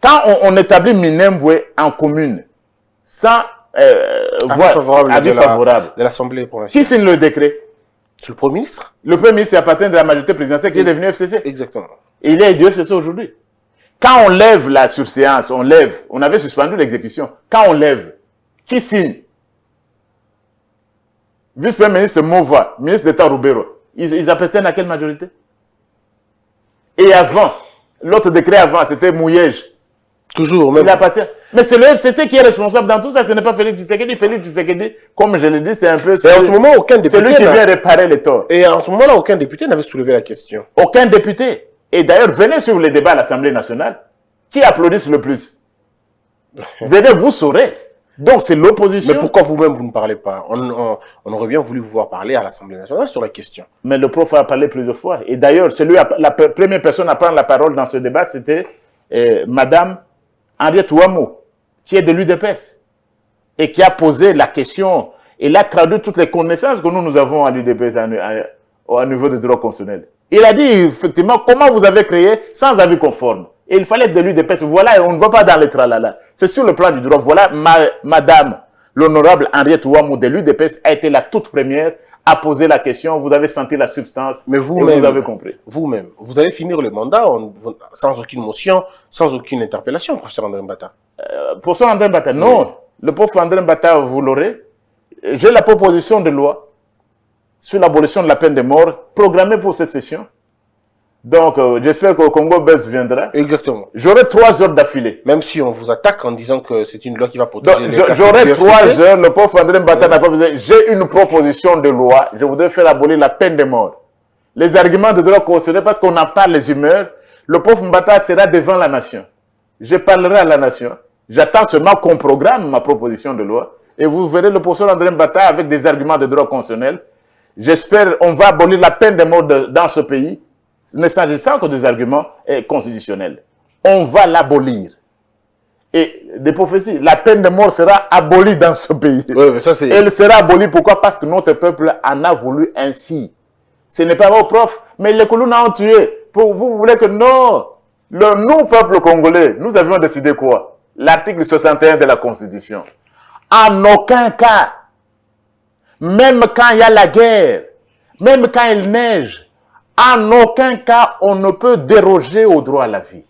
Quand on établit Minembwe en commune, sans avis favorable de l'Assemblée provinciale. Qui signe le décret? C'est le Premier ministre. Le Premier ministre appartient de la majorité présidentielle qui est devenu FCC. Exactement. Et il est du FCC aujourd'hui. Quand on lève la surséance, on avait suspendu l'exécution. Quand on lève, qui signe? Vice-premier ministre Mova, ministre d'État Roubero. Ils appartiennent à quelle majorité? Et avant, l'autre décret avant, c'était Mouyej. Toujours, même. Il appartient. Mais c'est le FCC qui est responsable dans tout ça, ce n'est pas Félix Tshisekedi. Félix Tshisekedi, comme je l'ai dit, c'est un peu... Et en ce moment, aucun député... C'est lui qui vient réparer les torts. Et en ce moment-là, aucun député n'avait soulevé la question. Aucun député. Et d'ailleurs, venez sur les débats à l'Assemblée nationale. Qui applaudissent le plus? Venez, vous saurez. Donc, c'est l'opposition. Mais pourquoi vous-même, vous ne parlez pas? On aurait bien voulu vous voir parler à l'Assemblée nationale sur la question. Mais le prof a parlé plusieurs fois. Et d'ailleurs, la première personne à prendre la parole dans ce débat, c'était Madame Henriette Ouamou, qui est de l'UDPS, et qui a posé la question, et a traduit toutes les connaissances que nous avons à l'UDPS au niveau du droit constitutionnel. Il a dit, effectivement, comment vous avez créé sans avis conforme. Et il fallait de l'UDPS. Voilà, et on ne va pas dans les tralala. C'est sur le plan du droit. Voilà, Madame l'honorable Henriette Ouamou de l'UDPS a été la toute première à poser la question. Vous avez senti la substance. Mais vous-même, vous avez compris. Vous-même, vous allez finir le mandat sans aucune motion, sans aucune interpellation, professeur André Mbata. Professeur André Mbata, non. Oui. Le professeur André Mbata, vous l'aurez. J'ai la proposition de loi sur l'abolition de la peine de mort programmée pour cette session. Donc, j'espère que le Congo Belge viendra. Exactement. J'aurai 3 heures d'affilée. Même si on vous attaque en disant que c'est une loi qui va protéger les casseurs. J'aurai 3 heures. Le pauvre André Mbata n'a pas besoin. J'ai une proposition de loi. Je voudrais faire abolir la peine de mort. Les arguments de droit constitutionnel, parce qu'on n'a pas les humeurs, le pauvre Mbata sera devant la nation. Je parlerai à la nation. J'attends seulement qu'on programme ma proposition de loi. Et vous verrez le professeur André Mbata avec des arguments de droit constitutionnel. J'espère qu'on va abolir la peine de mort dans ce pays. Ne s'agissant que des arguments constitutionnels. On va l'abolir. Et des prophéties, la peine de mort sera abolie dans ce pays. Oui, mais ça c'est... Elle sera abolie, pourquoi? Parce que notre peuple en a voulu ainsi. Ce n'est pas vos profs, mais les Koulouna ont tué. Vous voulez que non. Nous, peuple congolais, nous avions décidé quoi? L'article 61 de la Constitution. En aucun cas, même quand il y a la guerre, même quand il neige, en aucun cas, on ne peut déroger au droit à la vie.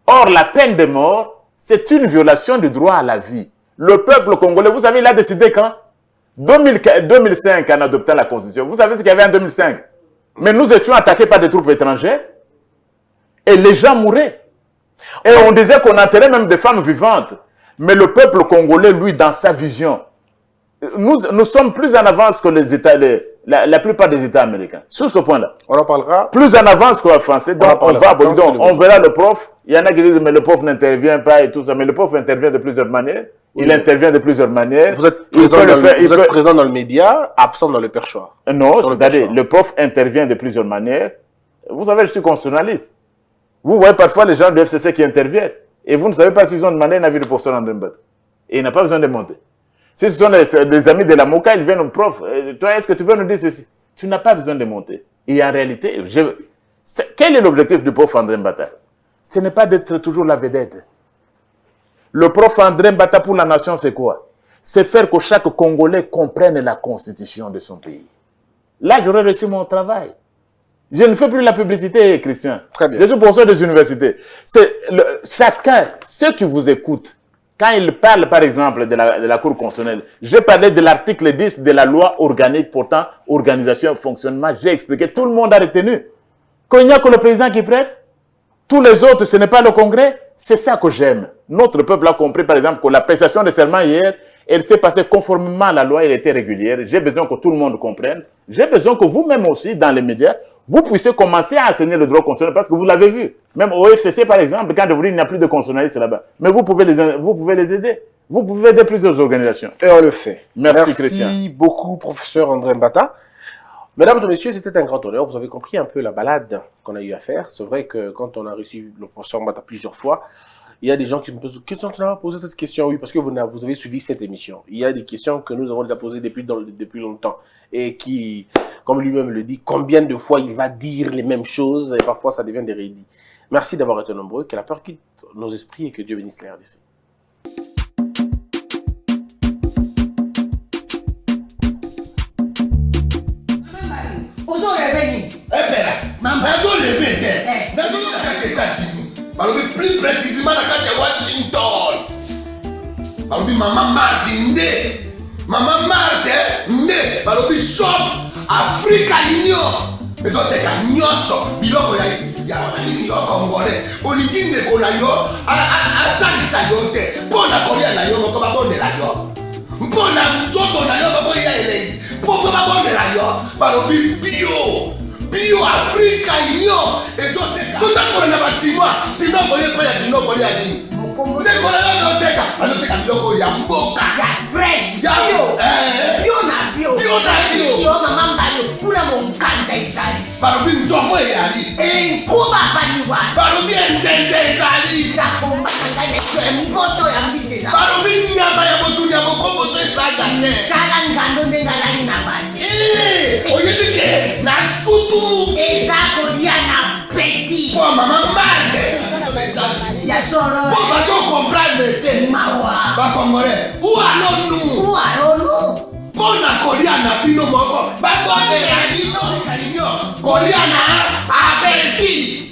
Or, la peine de mort, c'est une violation du droit à la vie. Le peuple congolais, vous savez, il a décidé quand? 2005, en adoptant la Constitution. Vous savez ce qu'il y avait en 2005? Mais nous étions attaqués par des troupes étrangères et les gens mouraient. Et on disait qu'on enterrait même des femmes vivantes. Mais le peuple congolais, lui, dans sa vision, nous sommes plus en avance que les États, la plupart des États américains. Sur ce point-là. On en parlera. Plus en avance qu'en français, donc on verra le prof. Il y en a qui disent, mais le prof n'intervient pas et tout ça. Mais le prof intervient de plusieurs manières. Il intervient de plusieurs manières. Vous êtes présent dans le média, absent dans le perchoir. Non, c'est-à-dire, le prof intervient de plusieurs manières. Vous savez, je suis constitutionnaliste. Vous voyez parfois les gens du FCC qui interviennent. Et vous ne savez pas s'ils ont demandé un avis du professeur André Mbata. Et il n'a pas besoin de monter. Si ce sont des amis de la MOCA, ils viennent au prof. Toi, est-ce que tu peux nous dire ceci? Tu n'as pas besoin de monter. Et en réalité, quel est l'objectif du prof André Mbata? Ce n'est pas d'être toujours la vedette. Le prof André Mbata pour la nation, c'est quoi? C'est faire que chaque Congolais comprenne la constitution de son pays. Là, j'aurais reçu mon travail. Je ne fais plus la publicité, Christian. Très bien. Je suis professeur des universités. Chacun, ceux qui vous écoutent, quand ils parlent, par exemple, de la Cour constitutionnelle, j'ai parlé de l'article 10 de la loi organique portant organisation et fonctionnement. J'ai expliqué, tout le monde a retenu. Qu'il n'y a que le président qui prête, tous les autres, ce n'est pas le Congrès. C'est ça que j'aime. Notre peuple a compris, par exemple, que la prestation de serment hier, elle s'est passée conformément à la loi, elle était régulière. J'ai besoin que tout le monde comprenne. J'ai besoin que vous-même aussi, dans les médias, vous puissiez commencer à enseigner le droit constitutionnel parce que vous l'avez vu. Même au FCC, par exemple, quand vous dites qu'il n'y a plus de constitutionnalistes là-bas. Mais vous pouvez les aider. Vous pouvez aider plusieurs organisations. Et on le fait. Merci Christian. Merci beaucoup, professeur André Mbata. Mesdames et messieurs, c'était un grand honneur. Vous avez compris un peu la balade qu'on a eu à faire. C'est vrai que quand on a reçu le professeur Mbata plusieurs fois, il y a des gens qui me posent question. Tu n'as pas posé cette question? Oui, parce que vous avez suivi cette émission. Il y a des questions que nous avons déjà posées depuis longtemps. Et qui, comme lui-même le dit, combien de fois il va dire les mêmes choses et parfois ça devient des rédits. Merci d'avoir été nombreux. Que la peur quitte nos esprits et que Dieu bénisse les RDC. Plus précisément dans la Washington. Maman Martin Maman Martin balobi shop Africa Union. Mais quand tu as nyonso biloko ya wanani yo Congolais. Olingi ndeko na yo asalisa yo te. Mpona kolia na yo moko babondela yo. Mpona nzoto na yo moko ya elei. Mpo babondela yo balobi bio Africa Union. Et toi tu as na basima sino kolia pa ya sino kolia ni. Ndeko na yo noteka anoteka biloko ya mboka ya fresh ya bio sio mama mbayo kuna monkanja izali balobi nzomo eyali enkuba baniwa balobi enjenje ezali za komba kanga ne mpoto ya mbisi za balobi nyama ya botu ya bokombo to ezaga ne kala ngando ndengalali na basi oyedike na sutu ezako dia na peti po mama mande ya solo po bato comprendre te mawa ba Congolais ou allons-nous mpona kolia na bino moko bakondela bino kolia na apeti